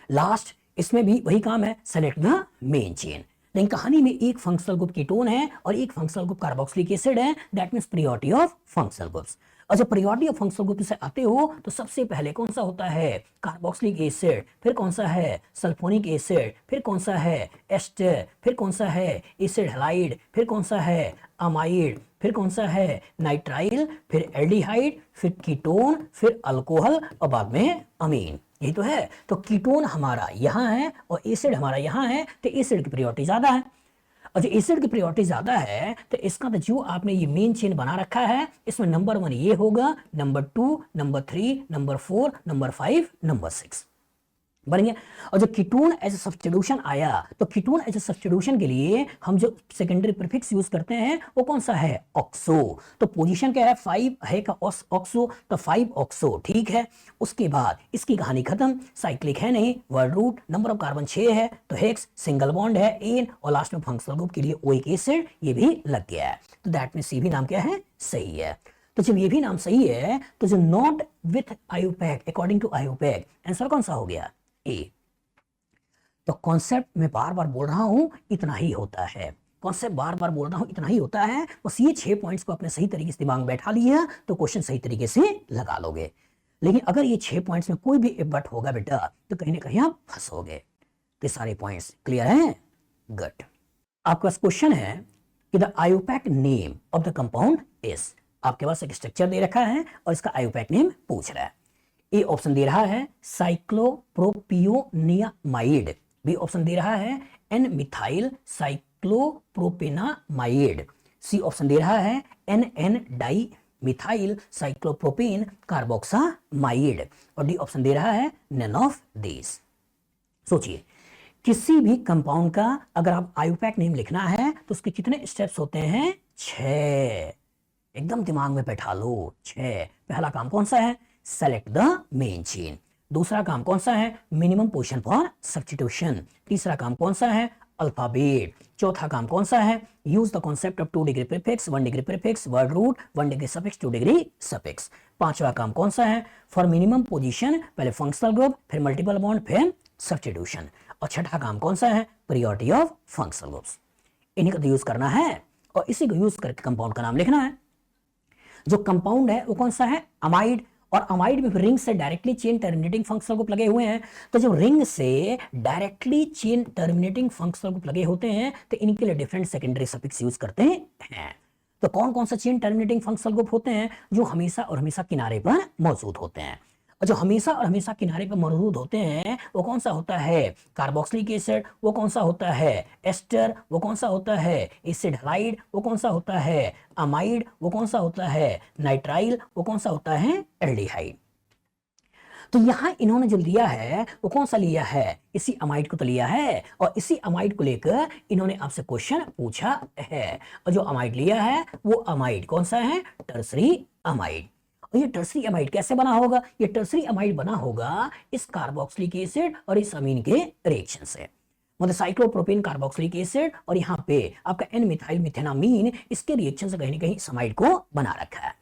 लास्ट इसमें भी वही काम है, सेलेक्ट द मेन चेन। लेकिन कहानी में एक फंक्शनल ग्रुप कीटोन है और एक फंक्शनल ग्रुप कार्बोक्सिलिक एसिड है, that means priority of functional groups. और जब प्रायोरिटी ऑफ फंक्शनल ग्रुप से आते हो तो सबसे पहले कौन सा होता है, कार्बोक्सिलिक एसिड, फिर कौन सा है सल्फोनिक एसिड, फिर कौन सा है एस्टर, फिर कौन सा है एसिड हैलाइड, फिर कौन सा है अमाइड, फिर कौन सा है नाइट्राइल, फिर एल्डिहाइड, फिर कीटोन, फिर अल्कोहल और बाद में अमीन। यही तो है। तो कीटोन हमारा यहाँ है और एसिड हमारा यहाँ है, तो एसिड की प्रायोरिटी ज्यादा है। और जो एसिड की प्रायोरिटी ज्यादा है तो इसका तो जो आपने ये मेन चेन बना रखा है, इसमें नंबर 1 ये होगा, number 2, number 3, number 4, number 5, number 6 बन गया। और जो कीटोन एज ए सब्स्टिट्यूशन आया, तो कीटोन एज ए सब्स्टिट्यूशन के लिए हम जो सेकेंडरी प्रीफिक्स यूज करते हैं वो कौन सा है, ऑक्सो। तो पोजीशन क्या है, 5 है का ऑक्सो, तो 5 ऑक्सो ठीक है। उसके बाद इसकी कहानी खत्म, साइक्लिक है नहीं, word root, number of carbon 6 है, तो हेक्स, सिंगल बॉन्ड है एन, और लास्ट में फंक्शनल ग्रुप के लिए ओइक एसिड ये भी लग गया है। तो दैट में सी भी नाम क्या है, सही है। तो जब ये भी नाम सही है तो जो not with IUPAC, according to IUPAC, answer कौन सा हो गया, ए। तो कॉन्सेप्ट में बार बार बोल रहा हूं इतना ही होता है, कॉन्सेप्ट बार बार बोल रहा हूं इतना ही होता है। बस ये 6 पॉइंट्स को अपने सही तरीके से दिमाग में बैठा लिया तो क्वेश्चन सही तरीके से लगा लोगे। लेकिन अगर ये 6 पॉइंट्स में कोई भी इबट होगा बेटा तो कहीं ना कहीं आप फंसोगे। तो सारे पॉइंट्स क्लियर हैं, गुड। आपके पास क्वेश्चन है कि the IUPAC name of the compound is, आपके पास एक स्ट्रक्चर दे रखा है और इसका आयोपैक नेम पूछ रहा है। ए ऑप्शन दे रहा है साइक्लोप्रोपियोनियामाइड, बी ऑप्शन दे रहा है N methyl cyclopropanamide, C option दे रहा है N di methyl cyclopropane carboxamide, और डी ऑप्शन दे रहा है नन ऑफ दिस। सोचिए, किसी भी कंपाउंड का अगर आप आयोपैक नेम लिखना है तो उसके कितने स्टेप्स होते हैं, 6। एकदम दिमाग में बैठा लो, 6। पहला काम कौन सा है, सेलेक्ट द मेन चेन। दूसरा काम कौन सा है, मिनिमम पोजीशन फॉर सब्स्टिट्यूशन। तीसरा काम कौन सा है, अल्फाबेट। चौथा काम कौन सा है, use the concept of 2 degree prefix, 1 degree prefix, word root, 1 degree suffix, 2 degree suffix. पांचवा काम कौन सा है, फॉर मिनिमम पोजीशन पहले फंक्शनल ग्रुप, फिर मल्टीपल बॉन्ड, फिर सब्स्टिट्यूशन। और छठा काम कौन सा है, प्रायोरिटी ऑफ फंक्शनल ग्रुप्स। इन्हीं का यूज करना है और इसी को यूज करके कंपाउंड का नाम लिखना है। जो कंपाउंड है वो कौन सा है, अमाइड, और अमाइड में रिंग से directly chain terminating functional group लगे हुए हैं। तो जब रिंग से directly chain terminating functional group लगे होते हैं तो इनके लिए डिफरेंट सेकेंडरी सफिक्स यूज करते हैं। तो कौन कौन सा चेन टर्मिनेटिंग फंक्शनल ग्रुप होते हैं, जो हमेशा और हमेशा किनारे पर मौजूद होते हैं। और जो हमेशा और हमेशा किनारे पर मौजूद होते हैं वो कौन सा होता है, कार्बोक्सिलिक एसिड, वो कौन सा होता है एस्टर, वो कौन सा होता है एसिड हैलाइड, वो कौन सा होता है अमाइड, वो कौन सा होता है नाइट्राइल, वो कौन सा होता है एल्डिहाइड। तो यहां इन्होंने जो लिया है वो कौन सा लिया है, इसी अमाइड को तो लिया है, और इसी अमाइड को लेकर इन्होंने आपसे क्वेश्चन पूछा है। और जो अमाइड लिया है वो अमाइड कौन सा है, टर्सरी अमाइड। और ये टर्सरी अमाइड कैसे बना होगा, ये टर्सरी अमाइड बना होगा इस कार्बोक्सिलिक एसिड और इस अमीन के रिएक्शन से। मतलब साइक्लोप्रोपेन कार्बोक्सिलिक एसिड और यहाँ पे आपका एन मिथाइल मिथेनामीन इसके रिएक्शन से कहीं ना कहीं समाइड को बना रखा है।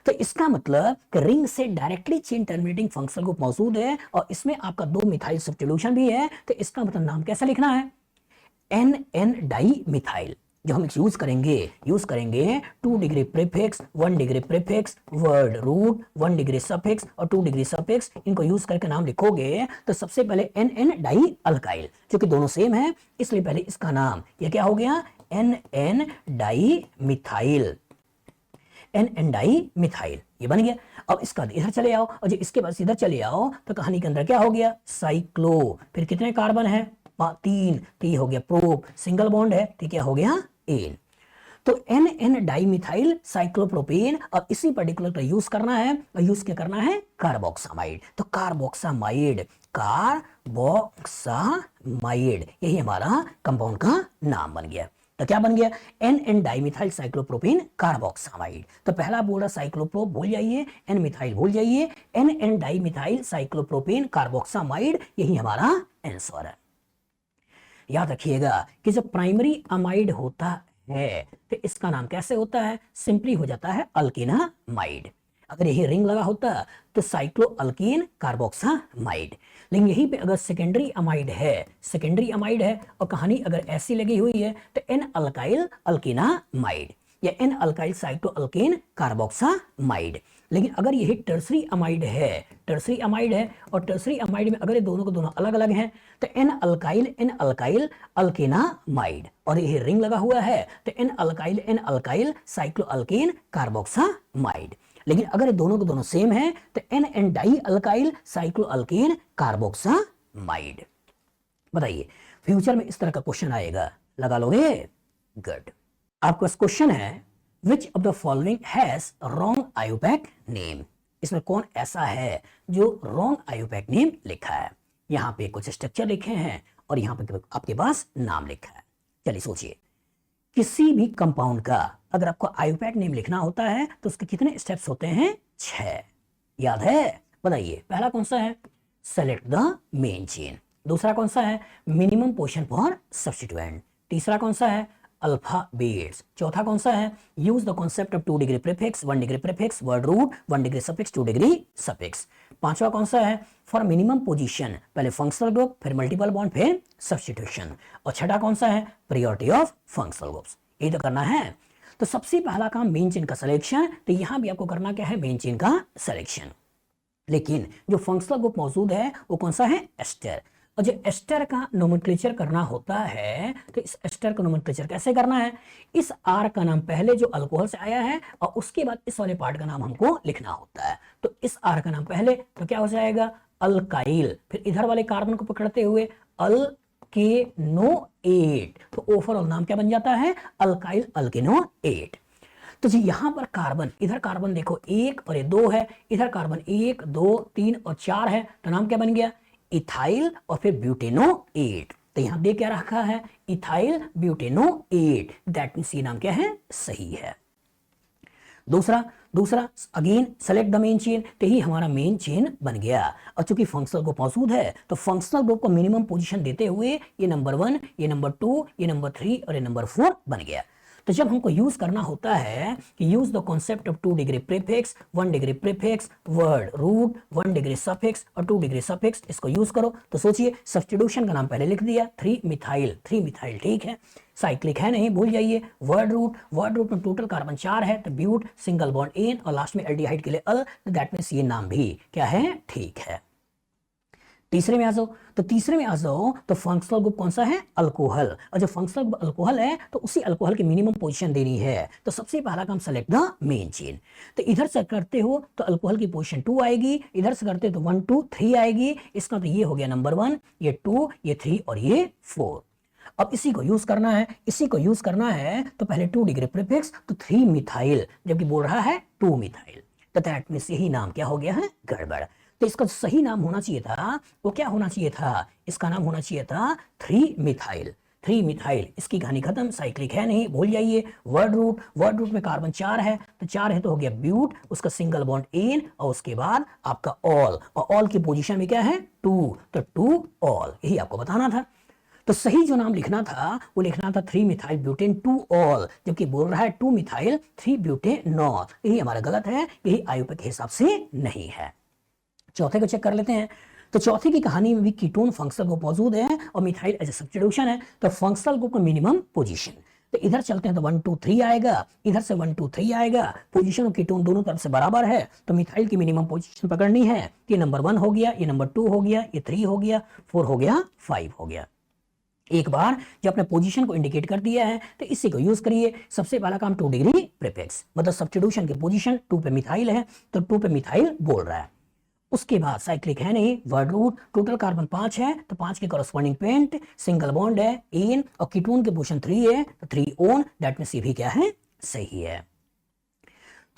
तो इसका मतलब कि रिंग से directly chain terminating functional group मौजूद है और इसमें आपका 2 मिथाइल सब्स्टिट्यूशन भी है। तो इसका मतलब नाम कैसा लिखना है, एन एन डाई मिथाइल। जो हम यूज करेंगे 2 degree prefix 1 degree prefix word root 1 degree suffix और 2 डिग्री सफिक्स, इनको यूज करके नाम लिखोगे तो सबसे पहले एन एन डाई अल्काइल, क्योंकि दोनों सेम है इसलिए पहले इसका नाम ये क्या हो गया, N N di methyl, N N di methyl ये बन गया। अब इसका इधर चले आओ और जो इसके बाद इधर चले आओ तो कहानी के अंदर क्या हो गया, साइक्लो, फिर कितने कार्बन है 3, तो ये हो गया प्रोप, सिंगल बॉन्ड है तो क्या हो गया एन। तो N N di methyl cyclopropane, अब इसी पर्टिकुलर का यूज करना है और यूज क्या करना है, कार्बोक्सामाइड। तो कार्बोक्सामाइड यही हमारा कंपाउंड का नाम बन गया। तो क्या बन गया, N N dimethyl cyclopropane carboxamide. तो पहला बोल रहा साइक्लोप्रोप भूल जाइए, एन मिथाइल भूल जाइए, N N dimethyl cyclopropane carboxamide यही हमारा आंसर है। याद रखिएगा कि जब प्राइमरी अमाइड होता है तो इसका नाम कैसे होता है, सिंपली हो जाता है अल्केनामाइड। अगर यही रिंग लगा होता तो साइक्लो अल्कीन कार्बोक्सामाइड। लेकिन यहीं पे अगर सेकेंडरी अमाइड है और कहानी अगर ऐसी लगी हुई है तो एन अल्काइल अल्कीनामाइड या N alkyl cyclo alkene carboxamide. लेकिन अगर यही टर्सरी अमाइड है और टर्सरी अमाइड में अगर ये दोनों को दोनों अलग अलग हैं तो एन अल्काइल अल्केनामाइड, और ये रिंग लगा हुआ है तो N alkyl cyclo alkene carboxamide. लेकिन अगर दोनों को दोनों सेम है तो N N di alkyl cyclo alkene carboxamide. बताइए फ्यूचर में इस तरह का क्वेश्चन आएगा, लगा लोगे, गुड। आपका क्वेश्चन है विच of the following has wrong IUPAC name, इसमें कौन ऐसा है जो रॉन्ग आयोपैक नेम लिखा है। यहां पे कुछ स्ट्रक्चर लिखे हैं और यहां पे आपके पास नाम लिखा है। चलिए सोचिए, किसी भी कंपाउंड का अगर आपको आयोपैक नेम लिखना होता है तो उसके कितने स्टेप्स होते हैं, 6, याद है। बताइए पहला कौन सा है, सेलेक्ट द मेन चेन, दूसरा कौन सा है, मिनिमम पोजीशन फॉर सब्स्टिट्यूएंट, तीसरा कौन सा है, अल्फाबेट्स, चौथा कौन सा है, use the concept of 2 degree prefix 1 degree prefix word root 1 degree suffix 2 degree suffix, पांचवा कौन सा है, फॉर मिनिमम पोजीशन पहले फंक्शनल ग्रुप फिर मल्टीपल बॉन्ड फिर सब्स्टिट्यूशन, और छठा कौन सा है, प्रायोरिटी ऑफ फंक्शनल ग्रुप्स। ये तो करना है। तो सबसे पहला काम मेन चेन का सिलेक्शन, तो यहां भी आपको करना क्या है, मेन चेन का सिलेक्शन। लेकिन जो फंक्शनल ग्रुप मौजूद है वो कौन सा है, एस्टर। और जो एस्टर का नोमेनक्लेचर करना होता है तो इस एस्टर का नोमेनक्लेचर कैसे करना है, इस आर का नाम पहले जो अल्कोहल से आया है और उसके बाद इस वाले पार्ट का नाम हमको लिखना होता है। तो इस आर का नाम पहले तो क्या हो जाएगा, अल्काइल, फिर इधर वाले कार्बन को पकड़ते हुए अल्केनोएट, तो ओवरऑल नाम क्या बन जाता है, अल्काइल अल्केनोएट। तो जी यहां पर कार्बन, इधर कार्बन देखो 1 और ये 2 है, इधर कार्बन 1 2 3 और 4 है, तो नाम क्या बन गया, इथाइल और फिर ब्यूटेनोएट। तो यहां दे क्या रखा है, इथाइल ब्यूटेनोएट, दैट मींस ये नाम क्या है, सही है। दूसरा again select the main chain, तो ही हमारा मेन चेन बन गया। और चूंकि फंक्शनल ग्रुप मौजूद है तो फंक्शनल ग्रुप को मिनिमम पोजीशन देते हुए ये नंबर 1, ये नंबर 2, ये नंबर 3 और ये नंबर 4 बन गया। तो जब हमको यूज करना होता है कि use the concept of 2 degree prefix 1 degree prefix word root 1 degree suffix और 2 डिग्री सफिक्स, इसको यूज करो। तो सोचिए सब्स्टिट्यूशन का नाम पहले लिख दिया 3 मिथाइल, ठीक है, साइक्लिक है नहीं भूल जाइए, वर्ड रूट में टोटल कार्बन 4 है तो ब्यूट सिंगल बॉन्ड एन और लास्ट में एल्डिहाइड के लिए अल, तो दैट मींस ये नाम भी क्या है, ठीक है। तीसरे में आ जाओ तो फंक्शनल ग्रुप कौन सा है, अल्कोहल, और जो फंक्शनल ग्रुप अल्कोहल है तो उसी अल्कोहल की मिनिमम पोजीशन देनी है। तो सबसे पहला काम सेलेक्ट द मेन चेन, तो इधर से करते हो तो अल्कोहल की पोजीशन 2 आएगी, इधर से करते हो तो 1 2 3 आएगी, इसका तो ये हो गया नंबर 1, ये 2, ये 3 और ये 4। अब इसी को यूज करना है तो पहले 2 डिग्री प्रीफिक्स तो 3 मिथाइल, जबकि बोल रहा है 2 मिथाइल, तो दैट मींस यही नाम क्या हो गया है, गड़बड़। तो इसका सही नाम होना चाहिए था, वो क्या होना चाहिए था, इसका नाम होना चाहिए था 3 मिथाइल। इसकी कहानी खत्म, साइक्लिक है नहीं भूल जाइए। वर्ड रूट में कार्बन 4 है तो 4 है तो हो गया ब्यूट, उसका सिंगल बॉन्ड एन और उसके बाद आपका ऑल, और ऑल की पोजीशन में क्या है 2, तो 2 ऑल, यही आपको बताना था। तो सही जो नाम लिखना था वो लिखना था 3 मिथाइल ब्यूटेन 2 ऑल, जबकि बोल रहा है 2 मिथाइल 3 ब्यूटेनॉल। यही हमारा गलत है, यही आईयूपीए के हिसाब से नहीं है। चौथे को चेक कर लेते हैं। तो चौथे की कहानी में भी कीटोन फंक्शनल ग्रुप मौजूद है और मिथाइल एज ए सब्स्टिट्यूशन है, तो फंक्शनल ग्रुप का मिनिमम पोजीशन। तो इधर चलते हैं तो 1 2 3 आएगा, इधर से 1 2 3 आएगा। पोजीशन और कीटोन दोनों तरफ से बराबर है, तो मिथाइल की मिनिमम पोजीशन पकड़नी है। ये नंबर 1 हो गया, ये नंबर 2 हो गया, ये 3 हो गया, 4 हो गया, 5 हो गया। एक बार जब अपने पोजीशन को इंडिकेट कर दिया है तो इसी को यूज करिए। सबसे पहला काम 2 डिग्री प्रीफिक्स, मतलब सब्स्टिट्यूशन की पोजीशन 2 पे मिथाइल है तो 2 पे मिथाइल बोल रहा है। उसके बाद साइक्लिक है नहीं, वर्ड रूट, टोटल कार्बन 5 है तो 5 के कॉरस्पॉन्डिंग पेंट, सिंगल बॉन्ड है इन, और कीटोन के पोजीशन 3 है तो 3 ओन, दैट मींस ये भी क्या है, सही है।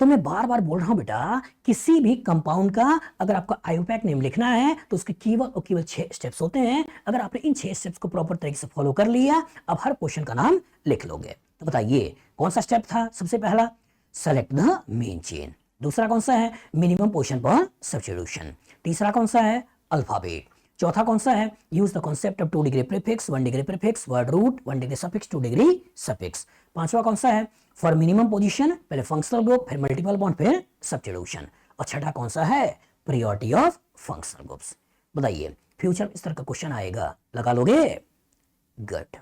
तो मैं बार बार बोल रहा हूं बेटा, किसी भी कंपाउंड का अगर आपको आईयूपैक नेम लिखना है तो उसके केवल और केवल 6 स्टेप्स होते हैं। अगर आपने इन 6 स्टेप्स को प्रॉपर तरीके से फॉलो कर लिया, अब हर क्वेश्चन का नाम लिख लोगे। तो बताइए कौन सा स्टेप था? सबसे पहला सेलेक्ट द मेन चेन। दूसरा कौन सा है? मिनिमम पोजीशन पर सब्स्टिट्यूशन। तीसरा कौन सा है? अल्फाबेट। चौथा कौन सा है? Use the concept of 2 degree prefix, 1 degree prefix, word root, 1 degree suffix, 2 degree suffix. पांचवा कौन सा है? फॉर मिनिमम पोजीशन, पहले फंक्शनल ग्रुप, फिर मल्टीपल बॉन्ड, फिर सब्स्टिट्यूशन। और छठा कौन सा है? Priority of functional groups. बताइए फ्यूचर इस तरह का क्वेश्चन आएगा, लगा लोगे? गुड।